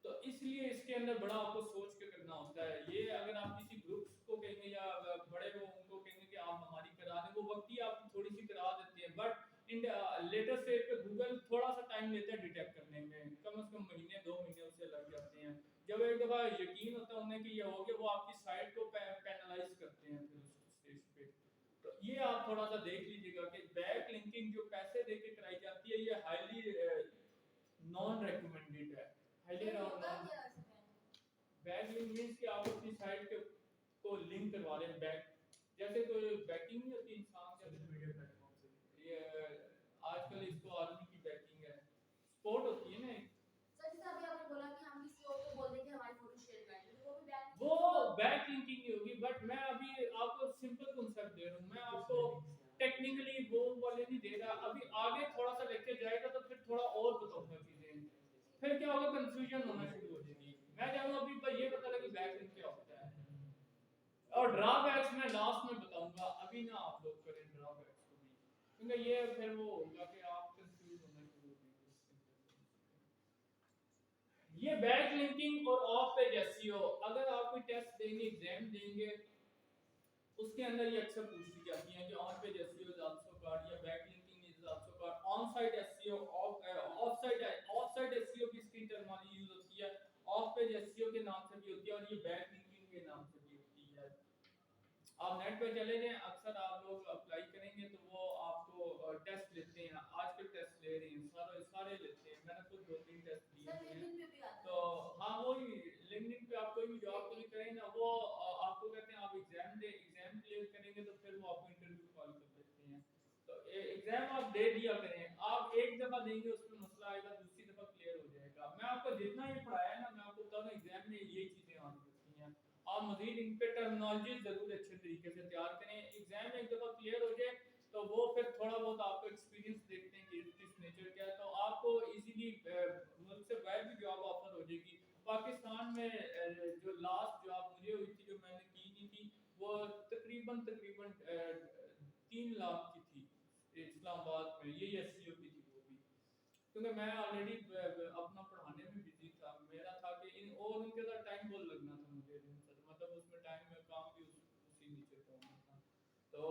तो इसलिए इसके अंदर बड़ा आपको सोच के करना होता है। ये अगर आप किसी ग्रुप्स को कहेंगे या बड़े को उनको कहेंगे कि आप हमारी करा दें, वो वक्त ही आपकी थोड़ी सी करा देते हैं, बट इन लेटर स्टेज पे गूगल थोड़ा सा टाइम लेता है डिटेक्ट करने में, कम से कम महीने 2 महीने उससे लग जाते हैं। जब एक दफा यकीन होता है उन्हें कि ये हो गया, वो आपकी साइट को पेनलाइज करते हैं फिर उस स्टेज पे। तो ये आप थोड़ा सा देख लीजिएगा कि बैक लिंकिंग जो पैसे देके कराई जाती है ये हाईली नॉन रेकमेंडेड है। हाईली बैक लिंक मींस कि आप अपनी साइट को लिंक करवा लें बैक, जैसे कोई बैकिंग नहीं होती इंसान के सोशल मीडिया प्लेटफॉर्म से। ये आजकल इसको आर्मी की बैकिंग है, सपोर्ट होती है ना। सर जैसे अभी आपने बोला कि हम किसी और को बोल दें कि हमारी फोटो शेयर कर दें, तो वो भी बैन वो बैक लिंकिंग नहीं होगी, बट मैं अभी आपको सिंपल कांसेप्ट दे रहा हूँ, मैं आपको टेक्निकली वो वाले नहीं दे रहा। अभी आगे थोड़ा सा लेके जाएगा तो फिर थोड़ा और बताऊंगा चीजें, फिर क्या होगा कंफ्यूजन होना शुरू हो जाएगी। मैं चाहूंगा अभी पर ये पता लगे बैक लिंक क्या होता है, और ड्रॉबैक्स मैं लास्ट में बताऊंगा, अभी ना आप लोग करें ड्रॉबैक्स को भी, क्योंकि ये फिर वो होगा कि आप कंफ्यूज होना शुरू हो जाएंगे। ये बैक लिंकिंग और ऑफ पेज एसईओ, अगर आप कोई टेस्ट देंगे एग्जाम देंगे उसके अंदर ये अक्सर पूछी जाती है कि on page SEO is also called या back linking is also called on site SEO, off site SEO की इसकी टर्मिनोलॉजी यूज होती है, ऑफ पेज एसईओ के नाम से भी होती है, और ये बैक लिंकिंग के नाम से भी होती है। आप नेट पे चले जाएं, अक्सर आप लोग अप्लाई करेंगे तो वो आपको टेस्ट लेते हैं, आजकल टेस्ट ले रहे हैं, सारे लेते हैं, मैंने खुद 2-3 टेस्ट दिए सर हैं। लिंक्डइन पे भी आता तो हाँ वही लिंक्डइन पे आप कोई भी जॉब के लिए करें ना, वो आपको कहते हैं आप एग्जाम दे, एग्जाम क्लियर करेंगे तो फिर वो आपको इंटरव्यू कॉल कर देते हैं। तो एग्जाम आप दे दिया करें, आप एक दफा देंगे उसमें मसला आएगा, दूसरी दफा क्लियर हो जाएगा। मैं आपको जितना ये पढ़ाया ना, मैं आपको बता दूं एग्जाम में ये चीजें आती होती हैं। आप मजीद इन पे टर्मिनोलॉजी जरूर अच्छे तरीके से तैयार करें, एग्जाम में एक दफा क्लियर हो जाए तो वो फिर थोड़ा बहुत आपको एक्सपीरियंस देखते हैं कि किस नेचर क्या है, तो आपको इजीली मुल्क से बाहर भी जॉब ऑफर हो जाएगी। पाकिस्तान में जो लास्ट जॉब मुझे हुई थी, जो मैंने की नहीं थी, वो तकरीबन 3 लाख की थी इस्लामाबाद में, ये एससीओ की थी वो भी, क्योंकि मैं ऑलरेडी अपना पढ़ाने में बिजी था, मेरा था कि इन और उनके साथ टाइम बहुत लगना था मुझे, मतलब उसमें टाइम में काम भी उसी नीचे होना था। तो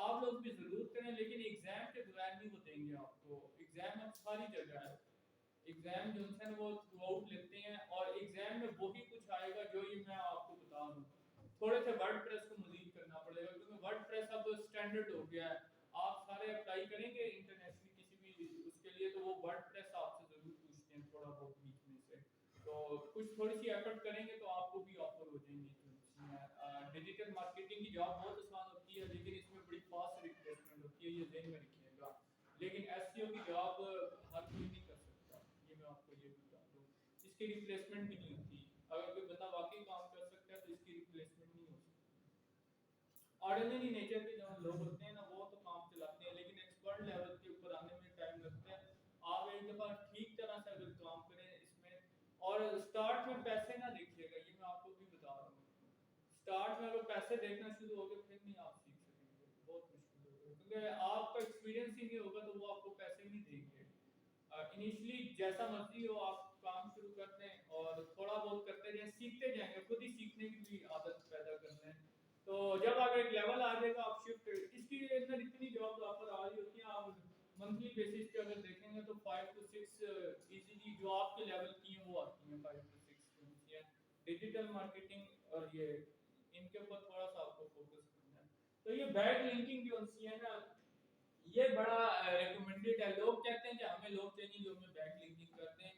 आप लोग भी जरूर करें, लेकिन एग्जाम के बगैर नहीं वो देंगे आपको, एग्जाम अब सारी जगह है, एग्जाम जो है वो थ्रू आउट लेते हैं, और एग्जाम में वही कुछ आएगा जो ये मैं आपको बता रहा हूँ। थोड़े से वर्डप्रेस को मजीद करना पड़ेगा, क्योंकि वर्डप्रेस अब स्टैंडर्ड हो गया है, आप सारे अप्लाई करेंगे इंटरनेशनली किसी भी उसके लिए तो वो वर्डप्रेस आपसे जरूर पूछते हैं थोड़ा बहुत सीखने से, तो कुछ थोड़ी सी एफर्ट करेंगे तो आपको भी ऑफर हो जाएंगी। डिजिटल मार्केटिंग की जॉब बहुत आसान होती है, लेकिन इसमें बड़ी फास्ट रिप्लेसमेंट होती है, ये ध्यान में रखिएगा। लेकिन एसईओ की जॉब हर कोई नहीं कर सकता, ये मैं आपको ये बता दूं, इसकी रिप्लेसमेंट भी नहीं होती। अगर कोई बंदा वाकई काम कर सकता है तो इसकी रिप्लेसमेंट नहीं हो सकती। ऑर्डिनरी नेचर के जो लोग होते हैं ना वो तो काम चलाते हैं, लेकिन एक्सपर्ट लेवल के ऊपर आने में टाइम लगता है। आप एक दफा ठीक तरह से अगर काम करें इसमें, और स्टार्ट में पैसे ना देखिएगा, ये मैं आपको भी बता रहा हूँ, स्टार्ट में अगर पैसे देखना शुरू हो गए फिर नहीं आप सीख सकेंगे, बहुत मुश्किल होगा, क्योंकि आपका एक्सपीरियंस ही नहीं होगा तो वो आपको पैसे नहीं देंगे। इनिशियली जैसा मर्जी हो आप काम शुरू कर दें और थोड़ा बहुत करते जाएं, सीखते जाएंगे, खुद ही सीखने की भी आदत पैदा कर लें, तो जब आगे एक लेवल आ जाएगा आप शिफ्ट, इसकी अंदर इतनी जॉब ऑफर आ रही होती है, आप मंथली बेसिस पे अगर देखेंगे तो 5 to 6 इजीली जो आपके लेवल की हैं वो आती हैं, 5 to 6 डिजिटल मार्केटिंग, और ये इनके ऊपर थोड़ा सा आपको फोकस करना है। तो ये बैक लिंकिंग जो है ना, ये बड़ा रिकमेंडेड है। लोग कहते हैं कि हमें लोग चाहिए जो हमें बैक लिंकिंग करते हैं,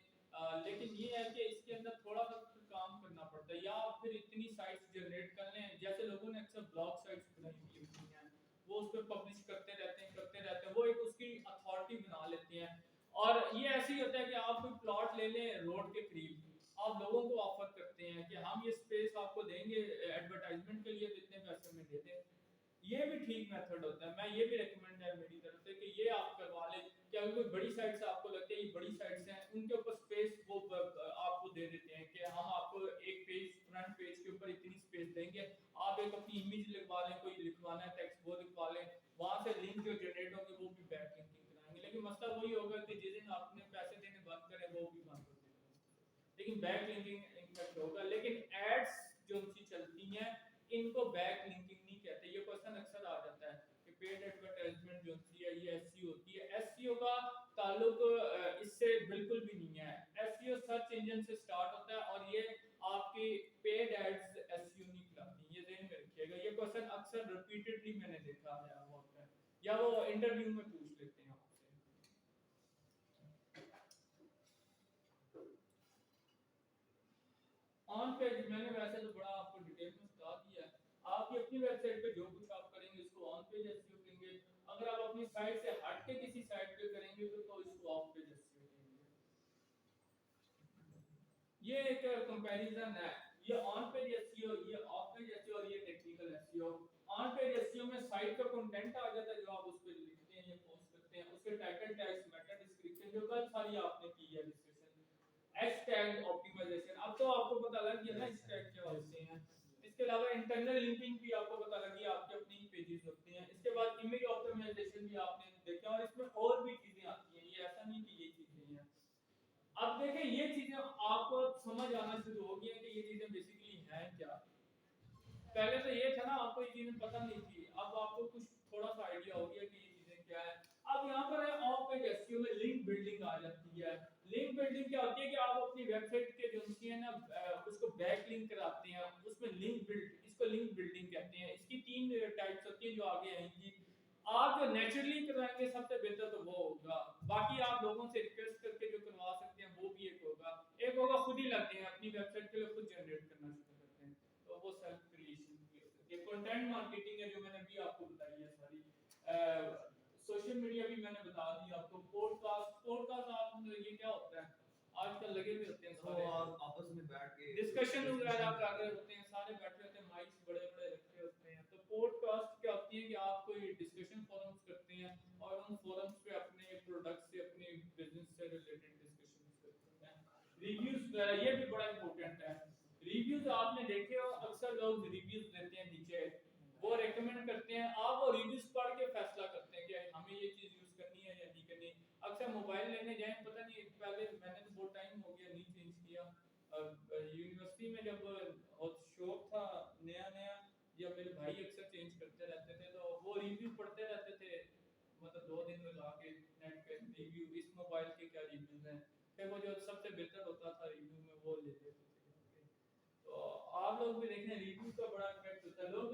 लेकिन ये है कि इसके अंदर थोड़ा सा काम करना पड़ता है, या फिर इतनी साइट्स जनरेट कर लें, जैसे लोगों ने अक्सर ब्लॉग साइट्स बनाई हुई होती हैं, वो उस पर पब्लिश करते रहते हैं, वो एक उसकी अथॉरिटी बना लेते हैं, और ये ऐसे ही होता है कि आप कोई प्लॉट ले लें रोड के करीब, आप लोगों को ऑफर करते हैं कि हम ये स्पेस आपको देंगे एडवर्टाइजमेंट के लिए, इतने पैसे में दे दें। ये भी ठीक मेथड होता है, मैं ये भी रिकमेंड है मेरी तरफ से कि ये आप करवा लें कि अगर कोई बड़ी साइट्स आपको लगता है ये बड़ी साइट्स हैं, उनके ऊपर स्पेस वो आपको दे देते हैं कि हम आपको एक पेज फ्रंट पेज के ऊपर इतनी स्पेस देंगे, आप एक अपनी इमेज लिखवा लें, कोई लिखवाना है टेक्स्ट वो लिखवा लें, वहां से लिंक जो जनरेट होंगे वो भी बैक लिंकिंग कराएंगे। लेकिन मसला वही होगा कि जिस दिन आपने पैसे देने बंद करें वो भी बंद हो जाएगा, लेकिन बैक लिंकिंग इनफेक्ट होगा। लेकिन एड्स जो उनकी चलती हैं इनको बैक लिंकिंग नहीं कहते। ये क्वेश्चन अक्सर आ जाता है कि पेड एडवर्टाइजमेंट जो होती है ये एसईओ होती है। एसईओ का ताल्लुक इससे बिल्कुल भी नहीं है। एसईओ सर्च इंजन से स्टार्ट होता है और ये आपकी पेड एड्स एसईओ नहीं कहलाती, ये ध्यान में रखिएगा। ये क्वेश्चन अक्सर रिपीटेडली मैंने देखा है होता है, या वो इंटरव्यू में पूछ लेते हैं आपसे। ऑन पेज मैंने वैसे तो बड़ा आपको डिटेल में बता दिया है। आपकी अपनी वेबसाइट पे जो कुछ आप करेंगे इसको ऑन पेज एसईओ कहेंगे। अगर आप अपनी साइट से हट के किसी साइट पे करेंगे तो इसको ऑफ पेज एसईओ कहेंगे। ये एक कंपैरिजन है, ये ऑन पेज एसईओ, ये ऑफ पेज एसईओ और ये technical SEO. On page SEO में साइट का कंटेंट आ जाता है जो आप उस पे लिखते हैं या पोस्ट करते हैं, उसके टाइटल टैग्स, मेटा डिस्क्रिप्शन जो कल सारी आपने की है डिस्कशन, हैशटैग ऑप्टिमाइजेशन। अब तो आपको पता लग गया ना हैशटैग क्या होते हैं। इसके अलावा इंटरनल लिंकिंग भी आपको पता लगी, आपके अपनी पेजेस होते हैं। इसके बाद इमेज ऑप्टिमाइजेशन भी आपने देखा, और इसमें और भी चीजें आती हैं, ये ऐसा नहीं कि ये चीजें हैं। अब देखें ये चीजें आपको समझ आना शुरू हो गई है कि ये चीजें बेसिकली हैं क्या। पहले तो ये था ना आपको ये चीजें पता नहीं थी, अब आपको कुछ थोड़ा सा आइडिया हो गया कि ये चीजें क्या है। अब यहाँ पर है ऑफ पेज एसईओ में लिंक बिल्डिंग आ जाती है। लिंक बिल्डिंग क्या होती है कि आप अपनी वेबसाइट के जो है ना उसको बैक लिंक कराते हैं, उसमें लिंक बिल्ड, इसको लिंक बिल्डिंग कहते हैं। इसकी तीन टाइप्स होती हैं जो आगे आएंगी। आप जो नेचुरली करवाएंगे सबसे बेहतर तो वो होगा, बाकी आप लोगों से रिक्वेस्ट करके जो करवा सकते हैं वो भी एक होगा। एक होगा खुद ही लगते हैं अपनी वेबसाइट के लिए खुद जनरेट करना शुरू करते हैं, तो वो सेल्फ क्रिएशन की होती है। कंटेंट मार्केटिंग है जो मैंने भी आपको बताई है सारी। सोशल मीडिया भी मैंने बता दी आपको। पॉडकास्ट आप ये क्या होता है, आजकल लगे हुए होते हैं सारे, आपस में बैठ के डिस्कशन वगैरह कर रहे होते हैं, सारे बैठे होते हैं, माइक्स बड़े बड़े रखे होते हैं। तो पॉडकास्ट क्या होती है कि आप कोई डिस्कशन फोरम्स करते हैं और उन फोरम्स पे अपने प्रोडक्ट से, अपने बिजनेस से रिलेटेड डिस्कशन करते हैं। रिव्यूज वगैरह ये भी बड़ा इंपॉर्टेंट है। रिव्यूज आपने देखे हो, अक्सर लोग रिव्यूज देते हैं नीचे, वो रेकमेंड करते हैं, आप वो रिव्यूज पढ़ के फैसला करते हैं कि हमें ये चीज यूज करनी है या नहीं करनी। अक्सर मोबाइल लेने जाएं, पता नहीं पहले मैंने तो बहुत टाइम हो गया नहीं चेंज किया, यूनिवर्सिटी में जब बहुत शौक था नया नया, या मेरे भाई अक्सर चेंज करते रहते थे तो वो रिव्यू पढ़ते रहते थे, मतलब 2 दिन लगा के नेट पे रिव्यू इस मोबाइल के क्या रिव्यूज हैं, फिर वो जो सबसे बेहतर होता था रिव्यू में वो ले लेते थे। तो आप लोग भी देखें रिव्यू का बड़ा इफेक्ट होता है। लोग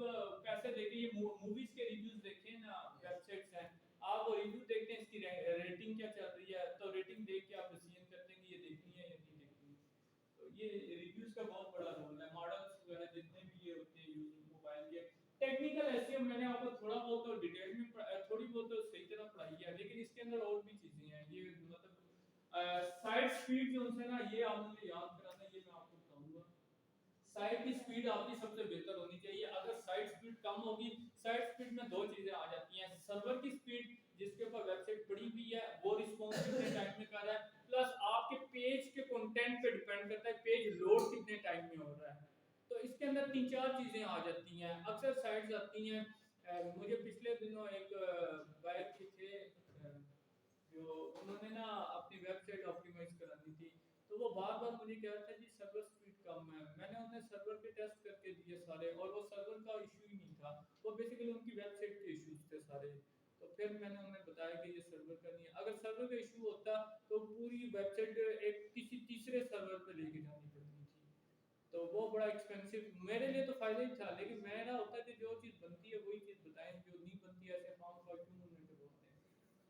कैसे देखें, ये मूवीज के रिव्यूज देखें ना, वेबसाइट्स हैं, आप वो रिव्यू देखते हैं इसकी रेटिंग क्या चल रही है, तो रेटिंग देख के आप डिसीजन करते हैं कि ये देखनी है या नहीं देखनी। तो ये रिव्यूज का बहुत बड़ा रोल है। मॉडल्स वगैरह जितने भी ये होते हैं यूज मोबाइल के। टेक्निकल एसईओ मैंने आपको थोड़ा बहुत तो डिटेल में थोड़ी बहुत तो सही तरह पढ़ाई है, लेकिन इसके अंदर और भी चीजें हैं। ये मतलब साइट स्पीड जो है ना, ये आप मुझे याद कराना, ये मैं आपको बताऊंगा। साइट की स्पीड आपकी सबसे बेहतर होनी चाहिए। अगर साइट स्पीड कम होगी, साइट स्पीड में दो चीजें आ जाती हैं, सर्वर की स्पीड जिसके ऊपर वेबसाइट पड़ी हुई है वो रिस्पॉन्स कितने टाइम में कर रहा है, प्लस आपके पेज के कंटेंट पे डिपेंड करता है पेज लोड कितने टाइम में हो रहा है। तो इसके अंदर 3-4 चीजें आ जाती हैं। अक्सर साइट्स आती हैं, मुझे पिछले दिनों एक भाई थे जो उन्होंने ना अपनी वेबसाइट ऑप्टिमाइज करानी थी, तो वो बार बार मुझे कह रहा था जी सर्वर स्पीड कम है। मैंने उन्हें सर्वर के टेस्ट करके दिए सारे, और वो सर्वर का इशू ही नहीं था, वो बेसिकली उनकी वेबसाइट के इश्यूज थे सारे। तो फिर मैंने उन्हें बताया कि ये सर्वर का नहीं है, अगर सर्वर का इशू होता तो पूरी वेबसाइट एक किसी तीसरे सर्वर पे लेके जानी पड़ती थी, तो वो बड़ा एक्सपेंसिव, मेरे लिए तो फायदा ही था, लेकिन मेरा होता है कि जो चीज़ बनती है वही चीज़ बताएं, जो नहीं बनती है ऐसे फार्म क्यों उन्हें करवाते हैं।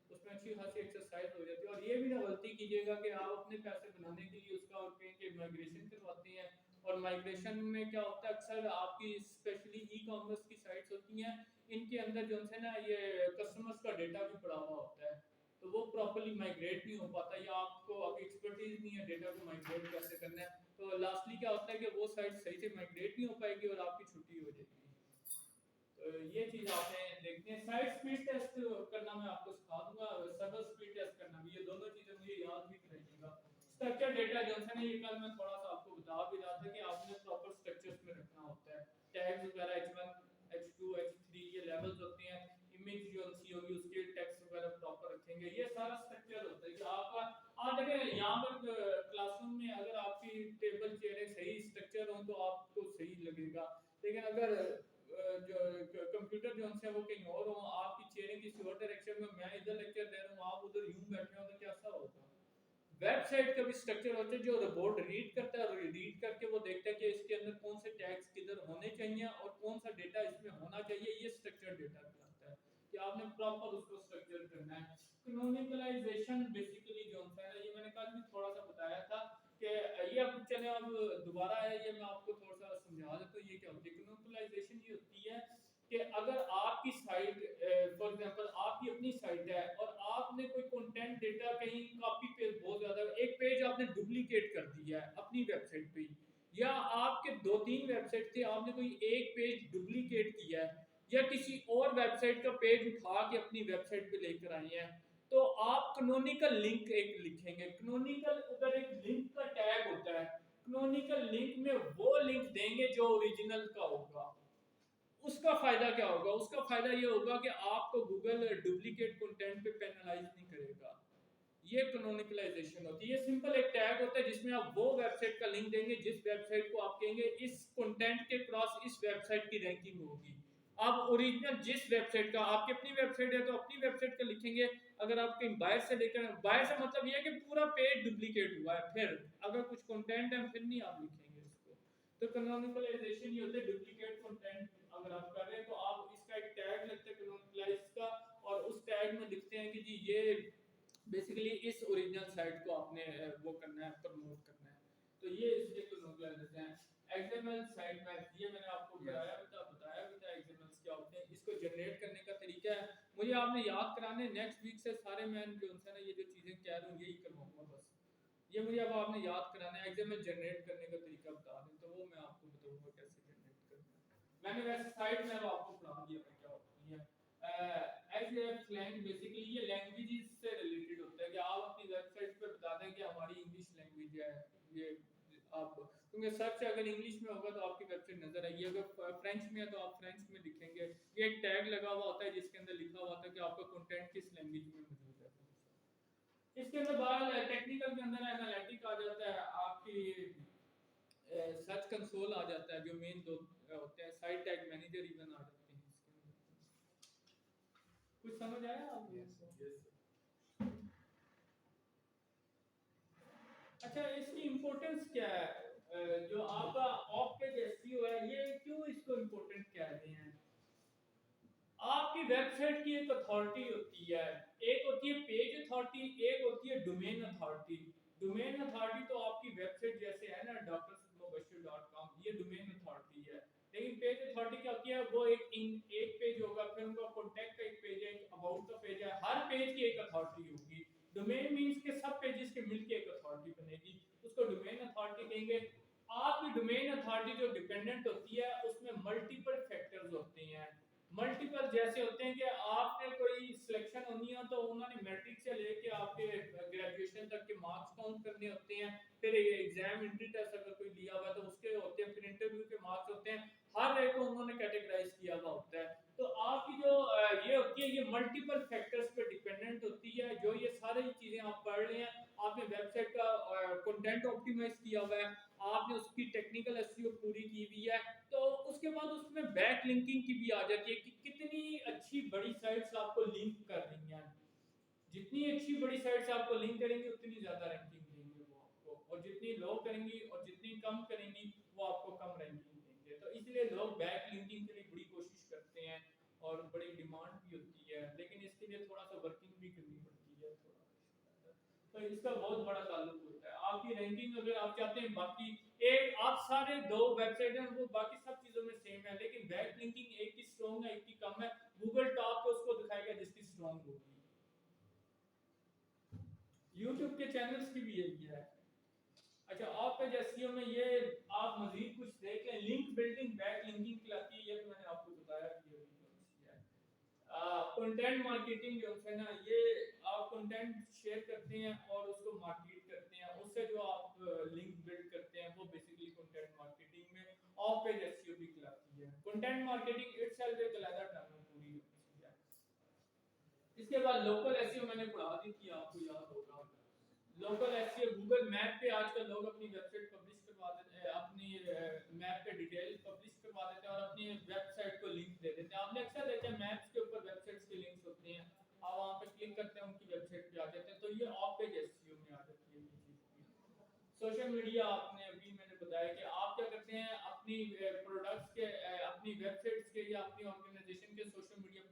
उसमें अच्छी खासी एक्सरसाइज हो जाती है। और ये भी ना गलती कीजिएगा कि आप अपने पैसे बनाने के लिए उसका और कहें कि माइग्रेशन करवाते हैं, और माइग्रेशन में क्या होता है अक्सर आपकी स्पेशली ई कॉमर्स की साइट्स होती हैं, इनके अंदर जो है ना ये कस्टमर्स का डेटा भी पड़ा हुआ होता है, तो वो प्रॉपर्ली माइग्रेट नहीं हो पाता, या आपको अभी एक्सपर्टीज नहीं है डेटा को माइग्रेट कैसे करना है, तो लास्टली क्या होता है कि वो साइट सही से माइग्रेट नहीं हो पाएगी और आपकी छुट्टी हो जाएगी। तो ये चीज आपने देखनी है। साइट स्पीड टेस्ट करना मैं आपको सिखा दूंगा, सर्वर स्पीड टेस्ट करना भी, ये दोनों चीजें मुझे याद भी कराइएगा। स्ट्रक्चर डेटा जो है ना, ये कल मैं थोड़ा सा आपको बता भी रहा था कि आपने प्रॉपर स्ट्रक्चर्स में रखना होता है, टैग्स वगैरह h1 h2 h3 ये लेवल्स होते हैं, इमेज जो सी होगी उसके टेक्स्ट वगैरह प्रॉपर रखेंगे, ये सारा स्ट्रक्चर होता है कि आपका। आप देखें यहाँ पर क्लासरूम में अगर आपकी टेबल चेयरें सही स्ट्रक्चर हो तो आपको सही लगेगा, लेकिन अगर जो कंप्यूटर जो है वो कहीं और हो, आपकी चेयरें किसी और डायरेक्शन में, मैं इधर लेक्चर दे रहा हूँ आप उधर यूं बैठे हो, तो कैसा होगा। वेबसाइट का भी स्ट्रक्चर होता है, जो रोबोट रीड करता है और रीड करके वो देखता है कि इसके अंदर कौन से टैग्स किधर होने चाहिए और कौन सा डेटा इसमें होना चाहिए, ये स्ट्रक्चर डेटा कहलाता है कि आपने प्रॉपर उसको स्ट्रक्चर करना है। कैनोनिकलाइजेशन बेसिकली जो होता है ना, ये मैंने कल भी थोड़ा सा बताया था कि ये अब चले अब दोबारा है, ये मैं आपको थोड़ा सा समझा देता हूँ ये क्या होती है। कैनोनिकलाइजेशन ये होती है कि अगर आपकी साइट फॉर एग्जांपल आपकी अपनी साइट है और आपने कोई कंटेंट डेटा कहीं कॉपी पेस्ट बहुत ज्यादा, एक पेज आपने डुप्लीकेट कर दिया है अपनी वेबसाइट पे, या आपके 2-3 वेबसाइट थे आपने कोई एक पेज डुप्लीकेट किया है, या किसी और वेबसाइट का पेज उठा के अपनी वेबसाइट पे लेकर आए हैं, तो आप कैनोनिकल लिंक एक लिखेंगे। कैनोनिकल उधर एक लिंक का टैग होता है, कैनोनिकल लिंक में वो लिंक देंगे जो ओरिजिनल का होगा। उसका फायदा क्या होगा, उसका फायदा ये होगा कि आपको गूगल डुप्लीकेट कंटेंट पे पेनलाइज नहीं करेगा। ये कैनोनिकलाइजेशन होती है। ये सिंपल एक टैग होता है जिसमें आप वो वेबसाइट का लिंक देंगे जिस वेबसाइट को आप कहेंगे इस कंटेंट के क्रॉस इस वेबसाइट की रैंकिंग होगी। आप ओरिजिनल जिस वेबसाइट का, आपकी अपनी वेबसाइट है तो अपनी वेबसाइट का लिखेंगे, अगर आप कहीं बाहर से लेकर, बाहर से मतलब ये है कि पूरा पेज डुप्लीकेट हुआ है, फिर अगर कुछ कंटेंट है फिर नहीं आप लिखेंगे इसको। तो कैनोनिकलाइजेशन ये होता है डुप्लीकेट कंटेंट अगर आप कर रहे हैं तो आप इसका एक टैग लगता है कैनोनिकलाइज का, और उस टैग में लिखते हैं कि जी ये बेसिकली इस ओरिजिनल साइट को आपने वो करना है, प्रमोट करना है। तो ये इसके कैनोनिकलाइजेशन है। एक्सएमएल साइट मैप, ये मैंने आपको बताया भी था एक्सएमएल्स क्या होते हैं, इसको जनरेट करने का तरीका है मुझे आपने याद कराने, नेक्स्ट वीक से सारे मैं जो है ना ये जो चीजें कह रहा हूँ यही करवाऊंगा बस, ये मुझे अब आपने याद कराना है। एक्सएमएल जनरेट करने का तरीका बता दें तो वो मैं आपको बताऊंगा कैसे जनरेट करना है। मैंने वैसे साइट मैप आपको पढ़ा दिया है क्या होती है। एक्सएमएल स्लैंग बेसिकली ये लैंग्वेजेस से रिलेटेड होता है कि आप अपनी वेबसाइट पे बता दें कि हमारी इंग्लिश लैंग्वेज है, ये आप क्योंकि सर्च अगर इंग्लिश में होगा तो आपकी वेबसाइट नजर आएगी, अगर फ्रेंच में है तो आप फ्रेंच में लिखेंगे। ये एक टैग लगा हुआ होता है जिसके अंदर लिखा हुआ होता है कि आपका कंटेंट किस लैंग्वेज में मौजूद है। इसके अंदर बाहर टेक्निकल के अंदर एनालिटिक आ जाता है, आपकी सर्च कंसोल आ जाता है, जो मेन दो होते हैं, साइट टैग मैनेजर इवन आ जाते हैं इसके अंदर। कुछ समझ आया आपको? अच्छा, इसकी इंपॉर्टेंस क्या है? जो आपका ऑफ पेज एसईओ है, ये क्यों इसको इंपॉर्टेंट कह रहे हैं? आपकी वेबसाइट की एक अथॉरिटी होती है, एक होती है पेज अथॉरिटी, एक होती है डोमेन अथॉरिटी। डोमेन अथॉरिटी तो आपकी वेबसाइट जैसे है ना drmubashir.com, ये डोमेन अथॉरिटी है। लेकिन पेज अथॉरिटी क्या होती है, वो एक पेज होगा, फिर उनका कॉन्टैक्ट का एक पेज है, एक अबाउट का पेज है, हर पेज की एक अथॉरिटी होगी। डोमेन मींस के सब पेजेस के मिलके एक अथॉरिटी बनेगी, उसको डोमेन अथॉरिटी कहेंगे। आपकी डोमेन अथॉरिटी जो डिपेंडेंट होती है उसमें मल्टीपल फैक्टर्स होते हैं। मल्टीपल जैसे होते हैं कि आपने कोई सिलेक्शन होनी है तो उन्होंने मैट्रिक से लेके आपके ग्रेजुएशन तक के मार्क्स काउंट करने होते हैं, फिर एग्जाम एंट्री टेस्ट अगर कोई लिया हुआ है तो उसके होते हैं, फिर इंटरव्यू के मार्क्स होते हैं, हर एक को उन्होंने कैटेगराइज किया हुआ होता है। तो आपकी जो ये होती है, ये मल्टीपल फैक्टर्स पे डिपेंडेंट होती है। जो ये सारी चीजें आप पढ़ रहे हैं, आपने वेबसाइट का कंटेंट ऑप्टिमाइज किया हुआ है, आपने उसकी टेक्निकल एसईओ पूरी की हुई है, तो उसके बाद उसमें बैक लिंकिंग की भी आ जाती है कि कितनी अच्छी बड़ी साइट्स आपको लिंक कर रही हैं। जितनी अच्छी बड़ी साइट्स आपको लिंक करेंगी उतनी ज्यादा रैंकिंग देंगे वो आपको, और जितनी लो करेंगी और जितनी कम करेंगी वो आपको कम रैंकिंग देंगे। तो इसलिए लोग बैक लिंकिंग के लिए बड़ी कोशिश करते हैं और बड़ी डिमांड भी होती है, लेकिन इसके लिए थोड़ा सा वर्किंग भी करनी पड़ती है थोड़ा। तो इसका बहुत बड़ा ताल्लुक होता है आपकी रैंकिंग। अगर आप चाहते हैं बाकी एक आप सारे दो वेबसाइट हैं वो बाकी सब चीजों में सेम है, लेकिन बैक लिंकिंग एक की स्ट्रांग है एक की कम है, गूगल टॉप पे उसको दिखाएगा जिसकी स्ट्रांग होगी। YouTube के चैनल्स की भी यही है। अच्छा, ऑफ पेज एसईओ में ये आप मजीद कुछ देख लें, लिंक बिल्डिंग, बैक लिंकिंग कहलाती है, ये तो मैंने आपको बताया कि ये भी है। कंटेंट मार्केटिंग जो है ना, ये आप कंटेंट शेयर करते हैं और उसको मार्केट करते हैं, उससे जो आप लिंक बिल्ड करते हैं वो बेसिकली कंटेंट मार्केटिंग में ऑफ पेज एसईओ भी कहलाती है। कंटेंट मार्केटिंग इटसेल्फ एक अलग टर्म है पूरी होती है। इसके बाद लोकल एसईओ मैंने पढ़ा दी थी, आपको याद होगा। लोकल एसईओ, गूगल मैप पे आजकल लोग अपनी वेबसाइट पब्लिश करवा देते हैं, अपनी मैप पे डिटेल पब्लिश करवा देते हैं और अपनी वेबसाइट को लिंक दे देते हैं। आपने अक्सर देखा है मैप्स के ऊपर वेबसाइट्स के लिंक्स होते हैं, आप वहां पे क्लिक करते हैं उनकी वेबसाइट पे आ जाते हैं, तो ये ऑफ पेज एसईओ में आ जाती है ये चीज। सोशल मीडिया, आपने अभी मैंने बताया कि आप क्या करते हैं, अपनी प्रोडक्ट्स के अपनी वेबसाइट्स के या अपनी ऑर्गेनाइजेशन के सोशल मीडिया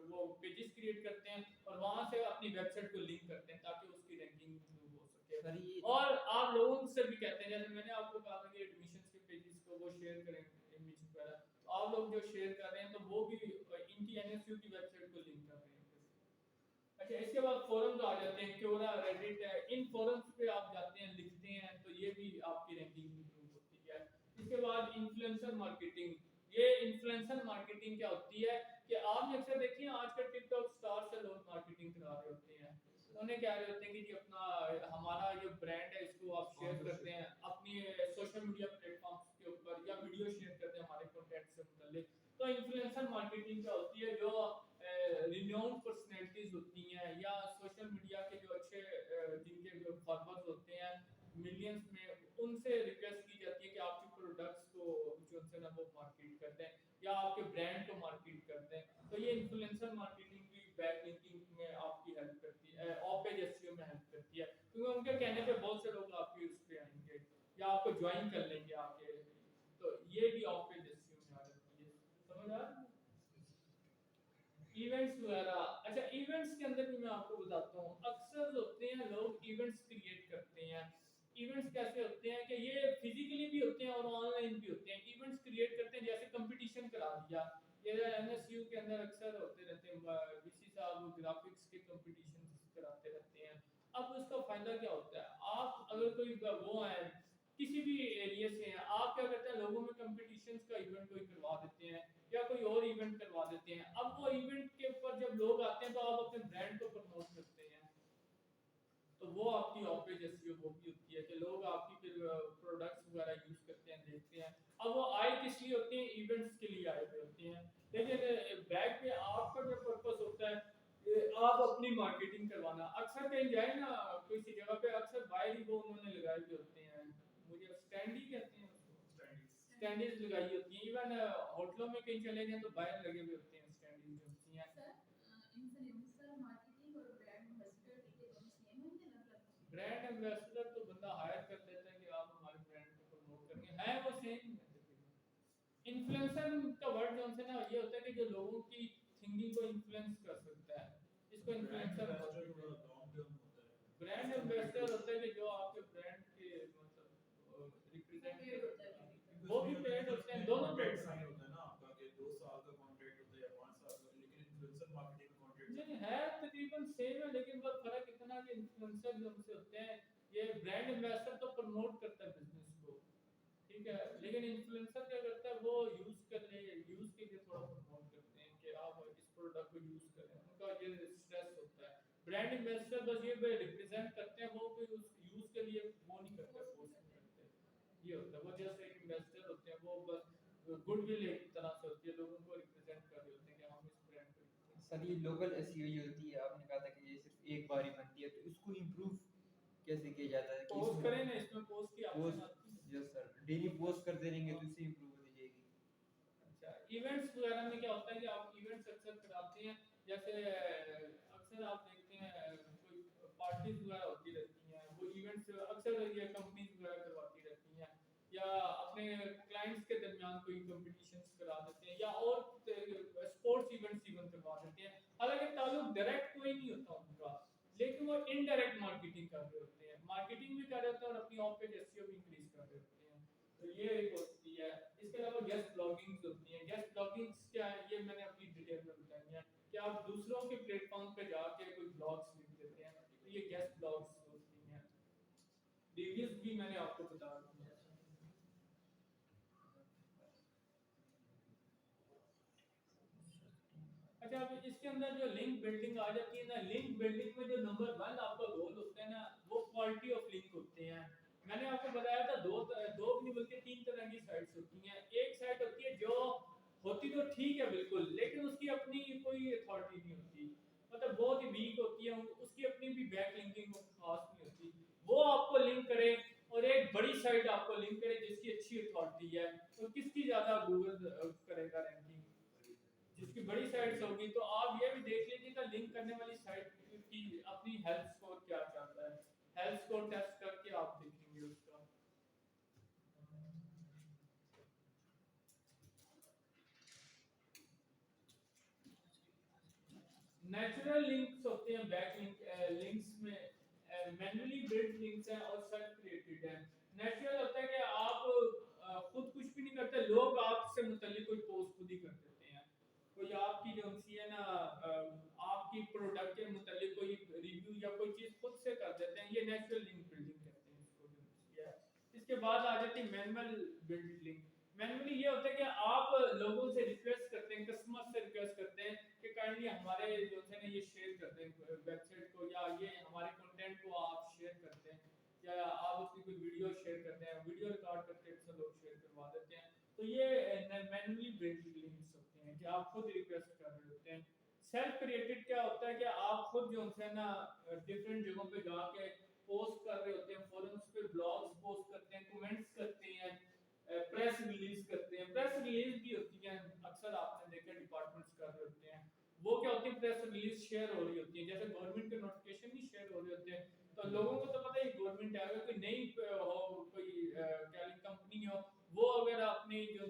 वो पेजेस क्रिएट करते हैं और वहां से अपनी वेबसाइट को लिंक करते हैं ताकि उसकी रैंकिंग हो सके। सर ये और आप लोगों से भी कहते हैं, जैसे मैंने आपको कहा था कि एडमिशंस के पेजेस को वो शेयर करें एडमिशन वगैरह, तो आप लोग जो शेयर कर रहे हैं तो वो भी इनकी एनएसयू की वेबसाइट को लिंक कर रहे हैं। अच्छा, इसके बाद फोरम्स आ जाते हैं, क्योरा, रेडिट है, इन फोरम्स पे आप जाते हैं, लिखते हैं, तो ये भी आपकी रैंकिंग इंप्रूव होती है। इसके बाद इन्फ्लुएंसर मार्केटिंग, ये इन्फ्लुएंसर मार्केटिंग क्या होती है कि आपने अक्सर देखी है आजकल टिकटॉक स्टार से लोग मार्केटिंग करा रहे होते हैं, उन्हें कह रहे होते हैं कि जी अपना हमारा जो ब्रांड है इसको आप शेयर करते हैं अपनी सोशल मीडिया प्लेटफॉर्म्स के ऊपर या वीडियो शेयर करते हैं हमारे कंटेंट से मुताल्लिक। तो इन्फ्लुएंसर मार्केटिंग क्या होती है, जो रिनाउंड पर्सनैलिटीज होती हैं या सोशल मीडिया के जो अच्छे जिनके जो फॉलोअर्स होते हैं मिलियंस में, उनसे रिक्वेस्ट की जाती है कि आपके प्रोडक्ट्स को जो है ना वो मार्केट कर दें या आपके ब्रांड को मार्केट कर दें। तो ये इन्फ्लुएंसर मार्केटिंग भी बैक लिंकिंग में आपकी हेल्प करती है, ऑफ पेज एसईओ में हेल्प करती है, क्योंकि उनके कहने पे बहुत से लोग आपके उस पे आएंगे या आपको ज्वाइन कर लेंगे आके, तो ये भी ऑफ पेज एसईओ में आ जाती है। समझ आ रहा है? इवेंट्स वगैरह, अच्छा इवेंट्स के अंदर भी मैं आपको बताता हूँ, अक्सर होते हैं लोग इवेंट्स क्रिएट करते हैं। इवेंट्स कैसे होते हैं कि ये फिजिकली भी होते हैं और ऑनलाइन भी होते हैं। इवेंट्स क्रिएट करते हैं, जैसे कंपटीशन करा दिया, ये एनएसयू के अंदर अक्सर होते रहते हैं, वीसी साहब ग्राफिक्स के कंपटीशन कराते रहते हैं। अब उसका फायदा क्या होता है, आप अगर कोई वो है किसी भी एरिया से हैं, आप क्या करते हैं लोगों में कंपटीशंस का इवेंट कोई करवा देते हैं या कोई और इवेंट करवा देते हैं। अब वो इवेंट के ऊपर जब लोग आते हैं तो आप अपने ब्रांड को प्रमोट करते हैं, तो वो आपकी ऑफ पेज एसईओ वो भी होती है कि लोग आपकी फिर प्रोडक्ट्स वगैरह यूज करते हैं, देखते हैं। अब वो आए किस लिए होते हैं, इवेंट्स के लिए आए हुए होते हैं, लेकिन बैक पे आपका जो पर्पस होता है आप अपनी मार्केटिंग करवाना। अक्सर कहीं जाए ना किसी जगह पे, अक्सर बाहर ही वो उन्होंने लगाए हुए होते हैं, मुझे स्टैंड ही कहते हैं उसको, स्टैंडीज लगाई होती हैं। इवन होटलों में कहीं चले गए तो बाहर लगे हुए होते हैं स्टैंडीज जो होती हैं। सर इन्फ्लुएंसर मार्केटिंग और ब्रांड एम्बेसडर ये दोनों सेम है या अलग अलग? ब्रांड एम्बेसडर तो बंदा हायर कर लेता है कि आप हमारे ब्रांड को प्रमोट करेंगे, है वो सेम ही है। इन्फ्लुएंसर का वर्ड जो है ना ये होता है कि जो लोगों की थिंकिंग को इन्फ्लुएंस कर सकता है, इसको इन्फ्लुएंसर बोलते हैं। ब्रांड एम्बेसडर होता है कि जो आपके ब्रांड के मतलब रिप्रेजेंट होता है वो भी पेड होते हैं, दोनों पेड साइन होता है ना आपका कि 2 साल का कॉन्ट्रैक्ट होता है या 5 साल का, लेकिन इन्फ्लुएंसर मार्केटिंग का कॉन्ट्रैक्ट नहीं है, तकरीबन सेम है, लेकिन बस फर्क इतना कि इन्फ्लुएंसर जो हमसे होते हैं, ये ब्रांड एम्बेसडर तो प्रमोट करता है बिजनेस को, ठीक है, लेकिन इन्फ्लुएंसर क्या करता है वो यूज करने यूज के लिए थोड़ा प्रमोट करते हैं कि आप इस प्रोडक्ट को यूज करें, उनका ये स्ट्रेस होता है। ब्रांड एम्बेसडर बस ये रिप्रेजेंट करते हैं, वो कोई उस यूज के लिए वो नहीं करते, फोर्स नहीं करते, ये होता है। वो जैसे एक इन्वेस्टर होते हैं, वो बस गुडविल एक तरह से होती है, लोगों को रिप्रेजेंट कर रहे होते हैं कि हम इस ब्रांड को। सर ये लोकल एसईओ जो होती है, आपने कहा था कि ये सिर्फ एक बार ही बनती है, तो इसको इम्प्रूव कैसे किया जाता है? पोस्ट करें ना, इसमें पोस्ट की ऑप्शन आती है। यस सर, डेली पोस्ट करते रहेंगे तो इससे इम्प्रूव होती जाएगी। अच्छा, इवेंट्स वगैरह में क्या होता है कि आप इवेंट्स अक्सर कराते हैं, जैसे अक्सर आप देखते हैं कोई पार्टीज वगैरह होती रहती हैं, वो इवेंट्स अक्सर ये कंपनीज वगैरह करवाती रहती हैं, या अपने क्लाइंट्स के दरमियान कोई कंपटीशंस करा देते हैं या और स्पोर्ट्स इवेंट्स इवन करवा देते हैं। हालांकि ताल्लुक डायरेक्ट कोई नहीं होता उनका, लेकिन वो इनडायरेक्ट मार्केटिंग कर रहे होते हैं, मार्केटिंग भी कर रहे होते हैं और अपनी ऑफ पेज एसईओ भी इंक्रीज कर रहे होते हैं, तो ये एक होती है। इसके अलावा गेस्ट ब्लॉगिंग्स होती हैं। गेस्ट ब्लॉगिंग्स क्या है, ये मैंने अपनी डिटेल में बताई है कि आप दूसरों के प्लेटफॉर्म पे जाके कोई ब्लॉग्स लिख देते हैं, तो ये गेस्ट ब्लॉग्स भी मैंने आपको बता दिया। अच्छा, अब इसके अंदर जो लिंक बिल्डिंग आ जाती है ना, लिंक बिल्डिंग में जो नंबर 1 आपका गोल होता है ना, वो क्वालिटी ऑफ लिंक होते हैं। मैंने आपको बताया था दो भी नहीं बल्कि 3 तरह की साइट्स होती हैं। एक साइट होती है जो होती तो ठीक है बिल्कुल, लेकिन उसकी अपनी कोई अथॉरिटी नहीं होती, मतलब बहुत ही वीक होती है, उसकी अपनी भी बैक लिंकिंग खास नहीं होती। वो आपको लिंक करे और एक बड़ी साइट आपको लिंक करे जिसकी अच्छी अथॉरिटी है, तो किसकी ज्यादा गूगल करेगा रैंकिंग? जिसकी बड़ी साइट्स होगी। तो आप ये भी देख लीजिएगा लिंक करने वाली साइट की अपनी हेल्थ स्कोर क्या चाहता है, हेल्थ स्कोर टेस्ट करके आप देखेंगे उसका। नेचुरल लिंक्स होते हैं, बैक लिंक लिंक्स में मैन्युअली बिल्ड लिंक्स हैं और सेल्फ क्रिएटेड हैं। नेचुरल होता है कि आप खुद कुछ भी नहीं करते, लोग आपसे मुताल्लिक कोई पोस्ट खुद ही कर देते हैं। कोई आपकी जो है ना आपकी प्रोडक्ट के मुताल्लिक कोई रिव्यू या कोई चीज खुद से कर देते हैं, ये नेचुरल लिंक बिल्डिंग कहते हैं इसको। इसके बाद आ जाती है मैनुअल बिल्ड लिंक। मैनुअली ये होता है कि आप लोगों से रिक्वेस्ट करते हैं, कस्टमर से रिक्वेस्ट करते हैं कि काइंडली हमारे जो है ना ये शेयर कर दें वेबसाइट को, या ये हमारे कंटेंट को आप शेयर करते हैं, या आप उसकी कोई वीडियो शेयर करते हैं, वीडियो रिकॉर्ड करके अक्सर लोग शेयर करवा देते हैं। तो ये मैनुअली बिल्ड लिंक्स होते हैं कि आप खुद रिक्वेस्ट कर रहे होते हैं। सेल्फ क्रिएटेड क्या होता है कि आप खुद जो है ना डिफरेंट जगहों पे जाके पोस्ट कर रहे होते हैं, फोरम्स पे ब्लॉग्स पोस्ट करते हैं, कमेंट्स करते हैं, प्रेस रिलीज करते हैं। प्रेस रिलीज भी होती है, अक्सर आपने देखा डिपार्टमेंट्स कर रहे होते हैं। वो क्या होती है, प्रेस रिलीज शेयर हो रही होती है, जैसे गवर्नमेंट के नोटिफिकेशन नहीं शेयर हो रहे होते हैं। तो लोगों को तो पता है गवर्नमेंट है, अगर कोई नई हो कोई क्या कंपनी हो, वो अगर अपनी जो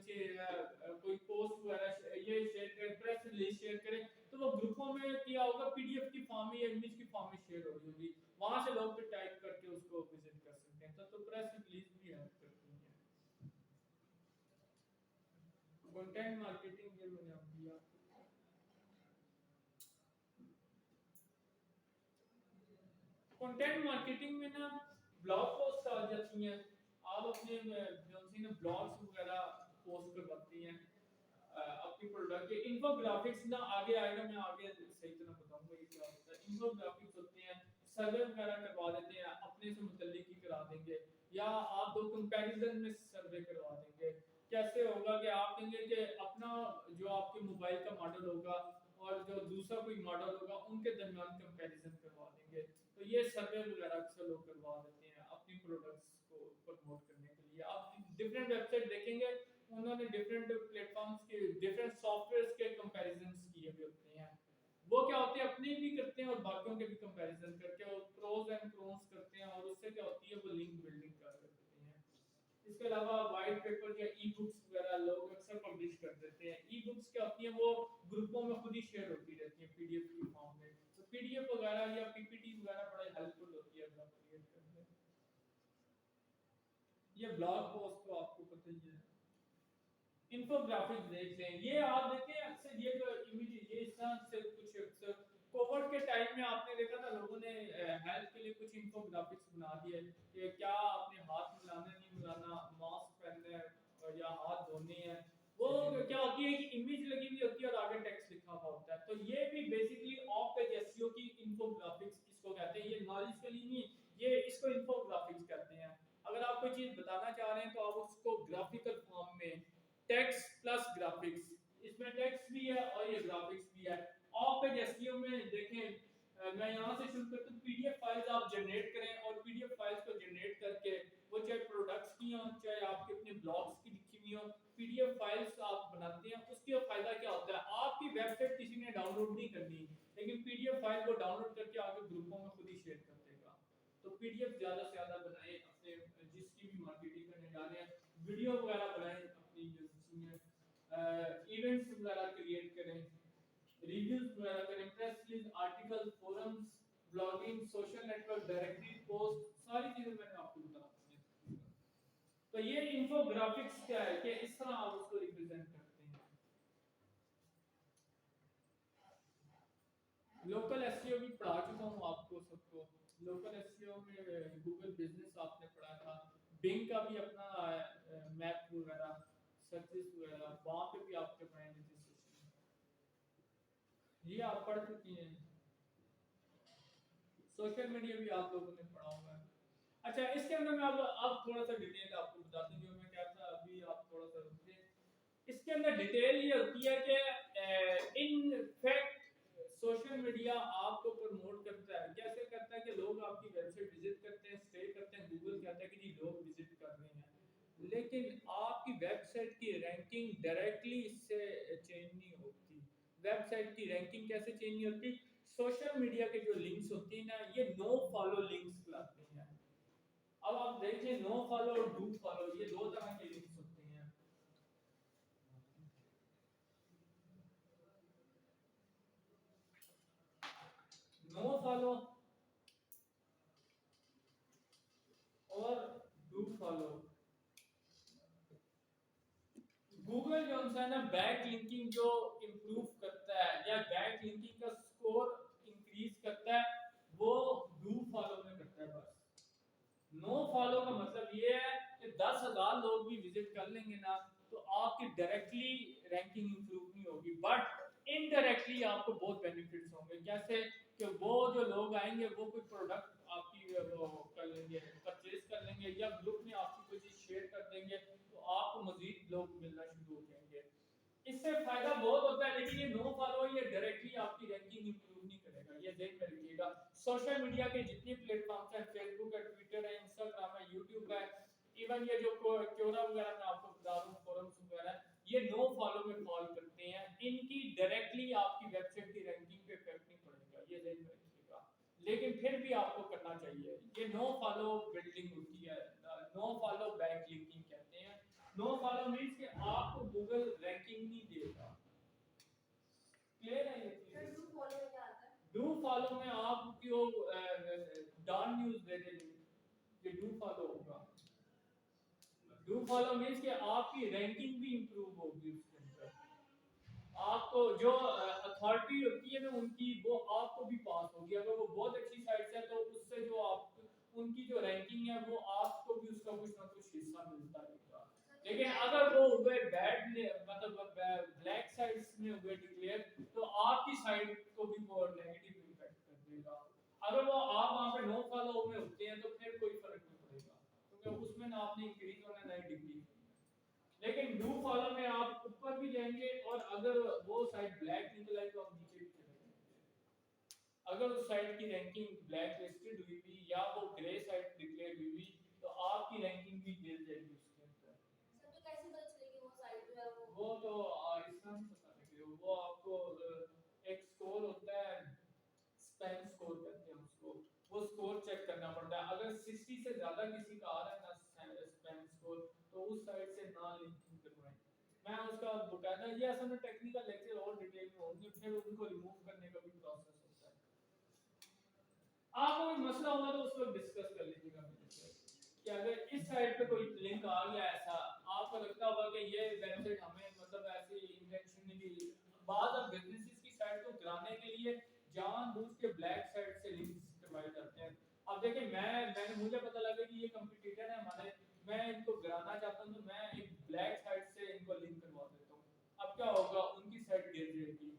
कोई पोस्ट वगैरह ये शेयर करे, प्रेस रिलीज शेयर करे, तो वो ग्रुपों में किया होगा, पीडीएफ की फॉर्म में या इमेज की फॉर्म में शेयर हो रही होगी, वहां से लोग फिर टाइप करके उसको विजिट कर सकते हैं। तो प्रेस रिलीज भी हेल्प करती है। कंटेंट मार्केटिंग ये मैंने आप दिया। कंटेंट मार्केटिंग में ना ब्लॉग पोस्ट आ जाती हैं, आप अपने जो सी ना ब्लॉग्स वगैरह पोस्ट करवाती हैं अपनी प्रोडक्ट के। इन्फोग्राफिक्स ना आगे आएगा, मैं आगे सही तरह बताऊंगा ये क्या होता है। इन्फोग्राफिक्स होते हैं, सर्वे वगैरह करवा देते हैं, अपने से मुतल्लिक ही करा देंगे, या आप दो कंपैरिजन में सर्वे करवा देंगे। कैसे होगा कि आप कहेंगे कि अपना जो आपके मोबाइल का मॉडल होगा और जो दूसरा कोई मॉडल होगा उनके दरमियान कंपैरिजन करवा देंगे। तो ये सर्वे वगैरह अक्सर लोग करवा देते हैं अपनी प्रोडक्ट्स को प्रमोट करने के लिए। आप डिफरेंट वेबसाइट देखेंगे, उन्होंने डिफरेंट प्लेटफॉर्म्स के डिफरेंट सॉफ्टवेयर्स के कंपैरिजंस किए हुए होते हैं। वो क्या होते हैं, अपने भी करते हैं और बाकियों के भी कंपैरिजन करके और प्रोज एंड कॉन्स करते हैं, और उससे क्या होती है वो लिंक बिल्डिंग कर देते हैं। इसके अलावा वाइट पेपर या ई बुक्स वगैरह लोग अक्सर पब्लिश कर देते हैं। ई बुक्स क्या होती हैं, वो ग्रुपों में खुद ही शेयर होती रहती हैं पीडीएफ की फॉर्म में। तो पीडीएफ वगैरह या पीपीटी वगैरह बड़ा हेल्पफुल होती है अगर आप क्रिएट करते हैं। ये ब्लॉग पोस्ट तो आपको पता ही है। इन्फोग्राफिक्स देख लें, ये आप देखें अक्सर ये जो इमेज ये इस तरह से कुछ अक्सर कोविड के टाइम में आपने देखा था लोगों ने हेल्थ के लिए कुछ इन्फोग्राफिक्स बना दिए कि क्या आपने हाथ मिलाना नहीं मिलाना, मास्क पहनना है या हाथ धोने हैं। वो क्या होती है कि इमेज लगी हुई होती है और आगे टेक्स्ट लिखा हुआ होता है। तो ये भी बेसिकली ऑफ पेज एसईओ की इन्फोग्राफिक्स इसको कहते हैं। ये नॉलेज के लिए नहीं, ये इसको इन्फोग्राफिक्स कहते हैं। अगर आप कोई चीज बताना चाह रहे हैं तो आप उसको ग्राफिकल फॉर्म में टेक्स्ट प्लस ग्राफिक्स, इसमें टेक्स्ट भी है और ये ग्राफिक्स भी है। ऑफ पेज एसईओ में देखें मैं यहां से शुरू करता हूं, पीडीएफ फाइल्स आप जनरेट करें और पीडीएफ फाइल्स को जनरेट करके वो चाहे प्रोडक्ट्स की हो चाहे आपके अपने ब्लॉग्स की लिखी हुई हो, पीडीएफ फाइल्स आप बनाते हैं। उसका फायदा क्या होता है, आपकी वेबसाइट किसी ने डाउनलोड नहीं करनी, लेकिन पीडीएफ फाइल को डाउनलोड करके आगे ग्रुपों में खुद ही शेयर कर देगा। तो पीडीएफ ज्यादा से ज्यादा बनाएं अपने जिसकी भी मार्केटिंग करने जा रहे हैं, वीडियो वगैरह बनाएं अपनी इवेंट्स वगैरह क्रिएट करें, रिव्यूज वगैरह करें, press release, article, forums, blogging, social network, directory post, सारी चीजें मैंने आपको बता दी। तो ये इन्फोग्राफिक्स क्या है कि इस तरह आप उसको रिप्रेजेंट करते हैं। लोकल एसईओ भी पढ़ा चुका हूं आपको सबको। लोकल एसईओ में गूगल बिजनेस आपने पढ़ा था, बिंग का भी अपना मैप वगैरह सर्चेस वगैरह वहाँ पे भी आपके पढ़ाएंगे ये आप पढ़ चुकी हैं। सोशल मीडिया भी आप लोगों ने पढ़ा होगा। अच्छा इसके अंदर मैं अब थोड़ा सा डिटेल आपको बताता हूँ जो मैं क्या था अभी आप थोड़ा सा रुकिए। इसके अंदर डिटेल ये होती है कि इन फैक्ट सोशल मीडिया आपको प्रमोट करता है। कैसे करता है कि लोग आपकी वेबसाइट विजिट करते हैं, स्टे करते हैं, गूगल कहता है कि जी लोग विजिट कर रहे हैं, लेकिन आपकी वेबसाइट की रैंकिंग डायरेक्टली इससे चेंज नहीं होती। वेबसाइट की रैंकिंग कैसे चेंज नहीं होती? सोशल मीडिया के जो लिंक्स होती हैं ना ये नो फॉलो लिंक्स कहलाते हैं। अब आप देखिए नो फॉलो और डू फॉलो ये दो तरह के लिंक्स होते हैं। नो फॉलो और डू फॉलो। गूगल जो है ना बैक लिंकिंग जो इंप्रूव करता है या बैक लिंकिंग का स्कोर इंक्रीज करता है वो डू फॉलो में करता है बस। नो फॉलो का मतलब ये है कि 10,000 लोग भी विजिट कर लेंगे ना तो आपकी डायरेक्टली रैंकिंग इंप्रूव नहीं होगी, बट इनडायरेक्टली आपको बहुत बेनिफिट्स होंगे। कैसे कि वो जो लोग आएंगे वो कोई प्रोडक्ट आपकी वो कर लेंगे, परचेज कर लेंगे या ग्रुप में आपकी कोई चीज शेयर कर देंगे तो आपको मजीद लोग मिलना शुरू हो जाएंगे। इससे फायदा बहुत होता है, लेकिन ये नो फॉलो ये डायरेक्टली आपकी रैंकिंग इंप्रूव नहीं करेगा, ये ध्यान में रखिएगा। सोशल मीडिया के जितने प्लेटफॉर्म्स हैं, फेसबुक है, ट्विटर है, इंस्टाग्राम है, यूट्यूब है, इवन ये जो क्योरा वगैरह मैं आपको बता रहा हूँ फोरम्स वगैरह, ये नो फॉलो में फॉल करते हैं। इनकी डायरेक्टली आपकी वेबसाइट की रैंकिंग पे इफेक्ट नहीं पड़ेगा, ये ध्यान में रखिएगा, लेकिन फिर भी आपको करना चाहिए। ये नो फॉलो बिल्डिंग होती है, नो फॉलो बैक लिंकिंग कहते हैं। नो फॉलो मींस कि आपको गूगल रैंकिंग नहीं देगा। क्लियर है ये चीज? डू फॉलो में क्या आता है? डू फॉलो में आपको डॉन न्यूज़ दे देंगे, ये डू फॉलो होगा। डू फॉलो मींस कि आपकी रैंकिंग भी इंप्रूव होगी उसके अंदर। आपको जो अथॉरिटी होती है ना उनकी वो आपको भी पास होगी। अगर वो बहुत अच्छी साइट है तो उससे जो आप उनकी जो रैंकिंग है वो आपको भी उसका कुछ ना कुछ हिस्सा मिलता रहेगा। लेकिन अगर वो हुए बैड मतलब ब्लैक साइट्स में हुए डिक्लेयर तो आपकी साइट को भी वो नेगेटिव इम्पैक्ट कर देगा। अगर वो आप वहां पे नो फॉलो में होते हैं तो फिर कोई फर्क नहीं पड़ेगा, क्योंकि उसमें ना आपने इंक्रीज होना ना डिक्रीज। लेकिन डू फॉलो में आप ऊपर भी जाएंगे और अगर वो साइट ब्लैक निकल आई तो आप नीचे भी चले जाएंगे। अगर उस साइट की रैंकिंग ब्लैक लिस्टेड हुई थी या वो ग्रे साइट डिक्लेयर हुई तो आपकी रैंकिंग भी गिर जाएगी उसके अंदर। सर तो कैसे पता चलेगी वो साइट जो है वो तो इसका नहीं पता लगे, वो आपको एक स्कोर होता है, स्पैम स्कोर कहते हैं उसको, वो स्कोर चेक करना पड़ता है। अगर 60 से ज्यादा किसी का आ रहा है ना स्पैम स्कोर तो उस साइट से ना लिंकिंग करवाएं। मैं उसका बकायदा ये असल में टेक्निकल लेक्चर और डिटेल में होंगे, फिर उनको रिमूव करने का भी प्रोसेस होता है। आपको कोई मसला होगा तो उसको डिस्कस कर लीजिएगा मेरे से कि अगर इस साइट पे कोई लिंक आ गया ऐसा आपको लगता होगा कि ये वेबसाइट हमें मतलब ऐसी इंटेंशनली बाद ऑफ बिजनेसेस की साइट को गिराने के लिए जानबूझ के ब्लैक साइट से लिंक्स करवाए जाते हैं। अब देखिए मैंने मुझे पता लगा कि ये कंपटीटर है हमारे, मैं इनको गिराना चाहता हूं तो मैं एक ब्लैक साइट से इनको लिंक करवा देता हूं। अब क्या होगा, उनकी साइट गिर जाएगी,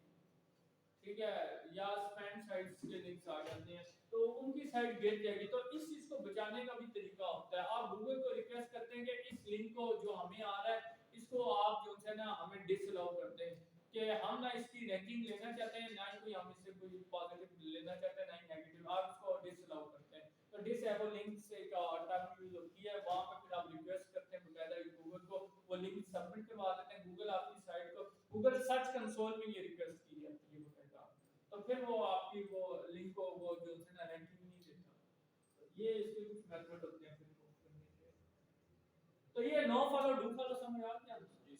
ठीक है, या स्पैम साइट्स के लिंक्स आ जाते हैं तो उनकी साइट गिर जाएगी। तो इस चीज को बचाने का भी तरीका होता है। आप गूगल को रिक्वेस्ट करते हैं कि इस लिंक को जो हमें आ रहा है इसको आप जो है ना हमें डिसअलाउ कर दें, कि हम ना इसकी रैंकिंग लेना चाहते हैं ना ही कोई हम इससे कोई पॉजिटिव लेना चाहते हैं ना ही नेगेटिव, आप इसको डिसअलाउ करते हैं। तो डिसेबल लिंक से का टर्म यूज होती है, वहां पे फिर आप रिक्वेस्ट करते हैं बकायदा गूगल को, वो लिंक सबमिट करवा देते हैं। गूगल आपकी साइट को गूगल सर्च कंसोल में ये रिक्वेस्ट की जाती है बकायदा, तो फिर वो आपकी वो लिंक को वो जो है ना रैंकिंग नहीं देता। ये इसके कुछ मेथड होते हैं फिर रिमूव करने के। तो ये नो फॉलो डू फॉलो समझ आ गया।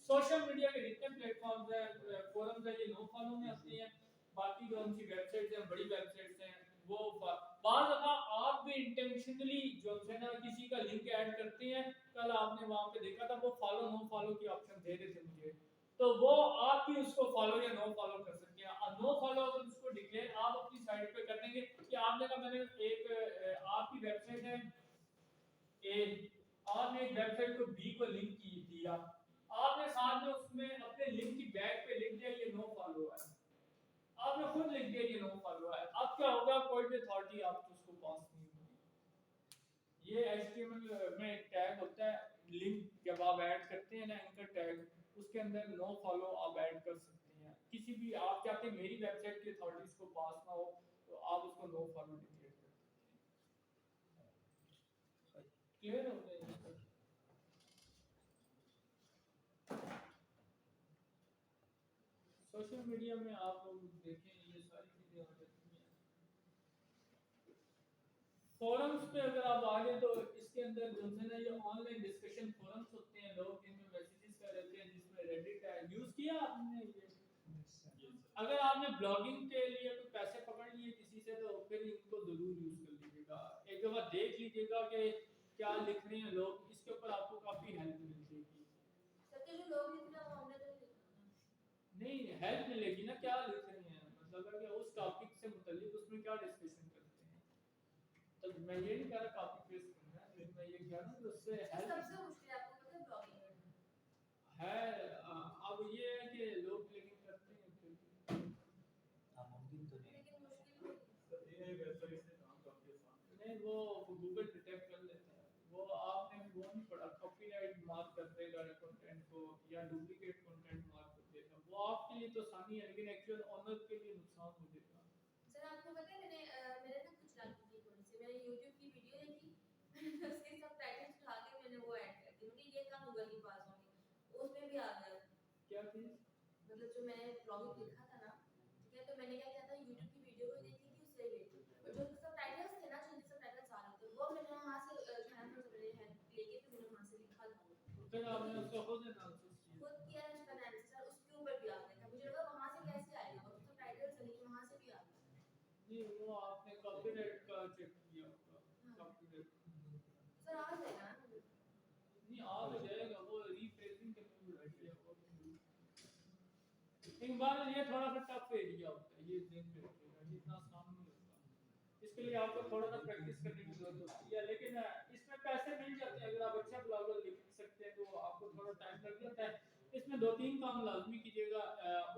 सोशल मीडिया के जितने प्लेटफॉर्म्स हैं, फोरम्स हैं, ये नो फॉलो में आते हैं। बाकी जो उनकी वेबसाइट्स हैं, बड़ी वेबसाइट्स हैं, वो बाज़ दफा आप भी इंटेंशनली जो है ना किसी का लिंक ऐड करते हैं। कल आपने वहां पे देखा था वो फॉलो नो फॉलो की ऑप्शन दे रहे थे मुझे, तो वो आप भी उसको फॉलो या नो फॉलो कर सकते हैं। और नो फॉलो अगर उसको डिक्लेयर आप अपनी साइट पे कर देंगे कि आपने कहा मैंने एक आपकी वेबसाइट है ए, आपने वेबसाइट को बी को लिंक की दिया, आपने साथ में उसमें अपने लिंक की बैक पे लिख दिया ये नो फॉलो है, आपने खुद लिख दिया ये नो फॉलो है, अब क्या होगा, कोई भी अथॉरिटी आपको उसको पास नहीं होगी। ये HTML में टैग होता है, लिंक जब आप ऐड करते हैं ना इनका टैग, उसके अंदर नो फॉलो आप ऐड कर सकते हैं। किसी भी आप चाहते हैं मेरी वेबसाइट की अथॉरिटीज को पास ना हो तो आप उसको नो फॉलो डिक्लेयर कर सकते हैं। क्लियर हो गया ये? सोशल मीडिया में आप लोग देखें ये सारी चीजें हो जाती हैं। फोरम्स पे अगर आप आ गए तो इसके अंदर जो है ना ये ऑनलाइन डिस्कशन फोरम्स होते हैं, लोग इनमें मैसेजेस कर रहे हैं, जिसमें रेडिट है, यूज किया आपने ये? अगर आपने ब्लॉगिंग के लिए कोई पैसे पकड़ लिए किसी से तो फिर इनको जरूर यूज कर लीजिएगा, एक दफा देख लीजिएगा कि क्या लिख रहे हैं लोग, इसके ऊपर आपको काफी हेल्प मिल जाएगी। सबके जो लोग लिख रहे हैं वो हमने तो नहीं लिखा। नहीं हेल्प मिलेगी ना, क्या लिख रहे हैं, मतलब है कि उस टॉपिक से मुताल्लिक उसमें क्या डिस्कशन करते हैं। तो मैं ये नहीं कह रहा कॉपी पेस्ट करना है, लेकिन मैं ये कह रहा हूँ कि उससे हेल्प सबसे मुश्किल आपको पता है ब्लॉगिंग करना है। अब ये है कि लोग लेकिन करते हैं फिर नामुमकिन तो नहीं। लेकिन मुश्किल भी सर ये वेबसाइट से काम काफी आसान है। नहीं, वो गूगल डिटेक्ट कर लेता है, वो आपने वो नहीं पढ़ा, कॉपीराइट मार्क कर देगा कंटेंट को या डुप्लीकेट कंटेंट मार्क कर देगा, वो आपके लिए तो आसानी है लेकिन एक्चुअल ऑनर के लिए नुकसान हो जाएगा। सर आपको पता है मैंने मेरे ना कुछ गलती की थोड़ी सी, मैंने YouTube की वीडियो देखी उसके सब टाइटल्स उठा के मैंने वो ऐड कर दी, मुझे ये काम गूगल के पास होंगे उसमें भी आ गया। क्या चीज? मतलब जो मैंने ब्लॉगिंग लिखा था ना, ठीक है, तो मैंने क्या किया था YouTube की वीडियो को देखी थी उससे भी, और जो सब टाइटल्स थे ना, जो सब टाइटल्स आ रहे थे वो मैंने वहां से खाना से पहले हेल्प लेके फिर मैंने वहां से लिखा था, फिर आपने उसको खुद एनालिसिस किया? खुद किया उसका एनालिसिस, सर उसके ऊपर भी आ गया था, मुझे लगा वहां से कैसे आएगा, वो तो सब टाइटल्स है लेकिन वहां से भी आ गया। नहीं, वो आपने कॉपीराइट का चेक किया होगा, कॉपीराइट सर आ जाएगा ना नहीं आ तो जाएगा, वो रीफ्रेजिंग करने में बैठे हैं वो। एक बार ये थोड़ा सा टफ एरिया होता है, ये दिन में रखिएगा, ये इतना आसान नहीं होता, इसके लिए आपको थोड़ा सा प्रैक्टिस करने की जरूरत होती है, लेकिन इसमें पैसे मिल जाते हैं, अगर आप अच्छा ब्लॉगर लिख सकते हैं तो आपको थोड़ा टाइम लग जाता है। इसमें 2-3 काम लाजमी कीजिएगा,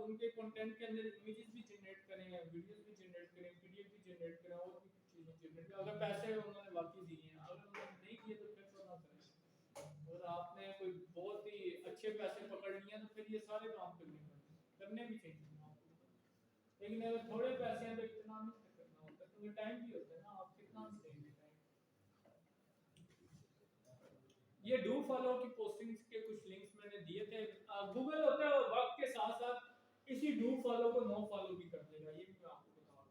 उनके कंटेंट के अंदर इमेजेस भी जनरेट करें, वीडियोस भी जनरेट करें, पीडीएफ भी जनरेट करें, और भी चीजें जनरेट करें, अगर पैसे उन्होंने वाकई दिए हैं, अगर उन्होंने नहीं दिए तो फिर तो ना करें। और आपने कोई बहुत ही अच्छे पैसे पकड़ लिए तो फिर ये सारे काम करने भी चाहिए आपको, लेकिन अगर थोड़े पैसे हैं तो इतना नहीं करना होता, क्योंकि टाइम भी होता है ना, आप कितना देंगे टाइम। ये डू फॉलो की पोस्टिंग्स के कुछ लिंक्स मैंने दिए थे, गूगल होता है वक्त के साथ साथ इसी डू फॉलो को नो फॉलो भी कर देगा, ये भी मैं आपको बता रहा हूँ,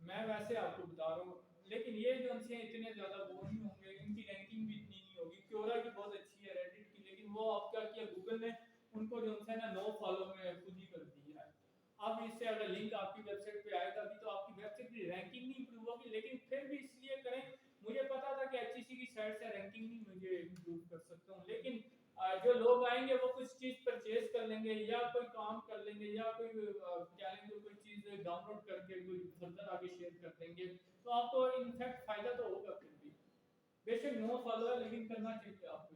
मैं वैसे आपको बता रहा हूँ, लेकिन ये जो उनसे इतने ज्यादा वो नहीं होंगे, इनकी रैंकिंग भी इतनी नहीं होगी, क्योरा की बहुत अच्छी है, रेडिट की, लेकिन वो आप क्या किया गूगल ने उनको जो है ना नो फॉलो में खुद ही कर दिया है। अब इससे अगर लिंक आपकी वेबसाइट पे आएगा भी तो आपकी वेबसाइट की रैंकिंग नहीं इंप्रूव होगी, लेकिन फिर भी इसलिए करें, मुझे पता था कि एचईसी की साइड से रैंकिंग नहीं मुझे इंप्रूव कर सकता हूँ, लेकिन जो लोग आएंगे वो कुछ चीज परचेज कर लेंगे या कोई काम कर लेंगे या कोई क्या लेंगे, कोई चीज डाउनलोड करके कोई फर्दर आगे शेयर कर देंगे, तो आपको इनफैक्ट फायदा तो होगा। फिर भी बेशक नो फॉलो है लेकिन करना चाहिए आपको,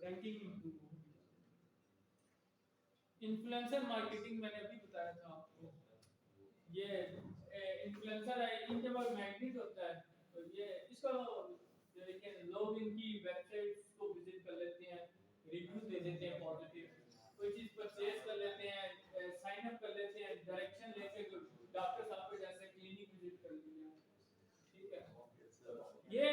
रैंकिंग इंप्रूव होगी। इन्फ्लुएंसर मार्केटिंग मैंने अभी बताया था आपको, ये इन्फ्लुएंसर है, इनके पास मैग्नेट होता है, तो ये इसको देखिए लोग इनकी वेबसाइट्स को विजिट कर लेते हैं, रिव्यू दे देते हैं पॉजिटिव, कोई चीज परचेज कर लेते हैं, साइन अप कर लेते हैं, डायरेक्शन लेके डॉक्टर साहब के जैसे क्लिनिक विजिट कर लिया, ठीक है। ये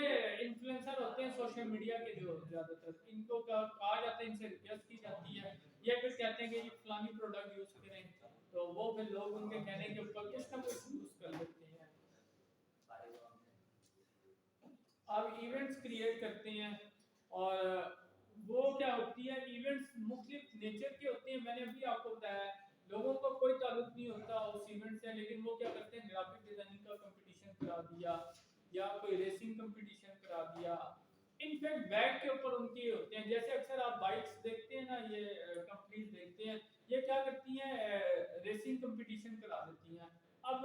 इन्फ्लुएंसर होते हैं सोशल मीडिया के, जो ज्यादातर इनको कहा जाता है, इनसे रिक्वेस्ट की जाती है, ये फिर कहते हैं कि ये फलानी प्रोडक्ट यूज करें, तो वो फिर लोग उनके कहने के ऊपर कुछ ना कुछ यूज कर लेते हैं। अब इवेंट्स क्रिएट करते हैं, और वो क्या होती है, इवेंट्स मुख्तलिफ नेचर के होते हैं, मैंने अभी आपको बताया लोगों को कोई ताल्लुक नहीं होता उस इवेंट से, लेकिन वो क्या करते हैं, ग्राफिक डिजाइनिंग का कंपटीशन करा दिया या कोई रेसिंग कंपटीशन करा दिया, इनफैक्ट बैग के ऊपर उनके होते हैं, जैसे अक्सर आप बाइक्स देखते हैं ना, ये कंपनीज देखते हैं, ये क्या करती हैं, रेसिंग कंपटीशन करा देती हैं। अब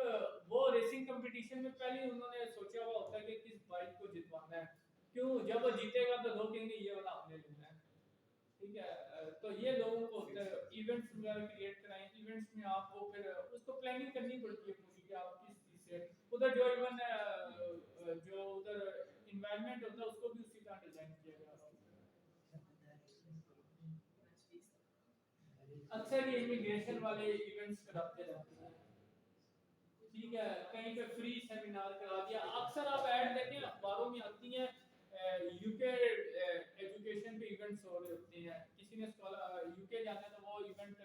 वो रेसिंग कंपटीशन में पहले उन्होंने सोचा हुआ होता है कि किस बाइक को जितवाना है, क्यों? जब वो जीतेगा तो लोग कहेंगे ये वाला आपने लेना है, ठीक है। तो ये लोगों को इवेंट्स वगैरह क्रिएट कराएं, इवेंट्स में आपको फिर उसको प्लानिंग करनी पड़ती है पूरी कि आप किस चीज़ से उधर जो इवन जो उधर इन्वायरमेंट होता है उसको भी उसी तरह डिजाइन किया जा रहा होता है। अक्सर ये इमिग्रेशन वाले इवेंट्स कराते रहते हैं, ठीक है, कहीं पे फ्री सेमिनार करा दिया। अक्सर आप ऐड देखें अखबारों में आती हैं, यूके एजुकेशन पे इवेंट्स हो रहे होते हैं, किसी ने यूके जाना है तो वो इवेंट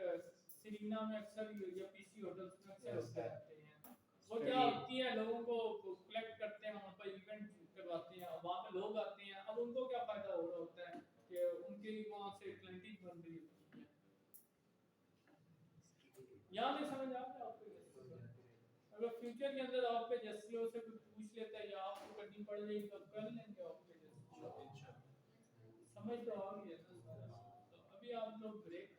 सिरीना में अक्सर या पीसी होटल्स में अक्सर होते रहते हैं। वो क्या होती है, लोगों को कलेक्ट करते हैं, वहाँ पर इवेंट करवाते हैं, वहाँ पे लोग आते हैं। अब उनको क्या फायदा हो रहा होता है कि उनकी वहाँ से क्लाइंटेज बन रही होती है। यहाँ पे समझ आ रहा है आपको? अगर फ्यूचर के अंदर आप पे जस्टियो से कुछ पूछ लेता है या आपको करनी पड़ रही तो कर लेंगे आप पे जस्टियो, समझ तो आ गई है ना सारा। तो अभी आप लोग ब्रेक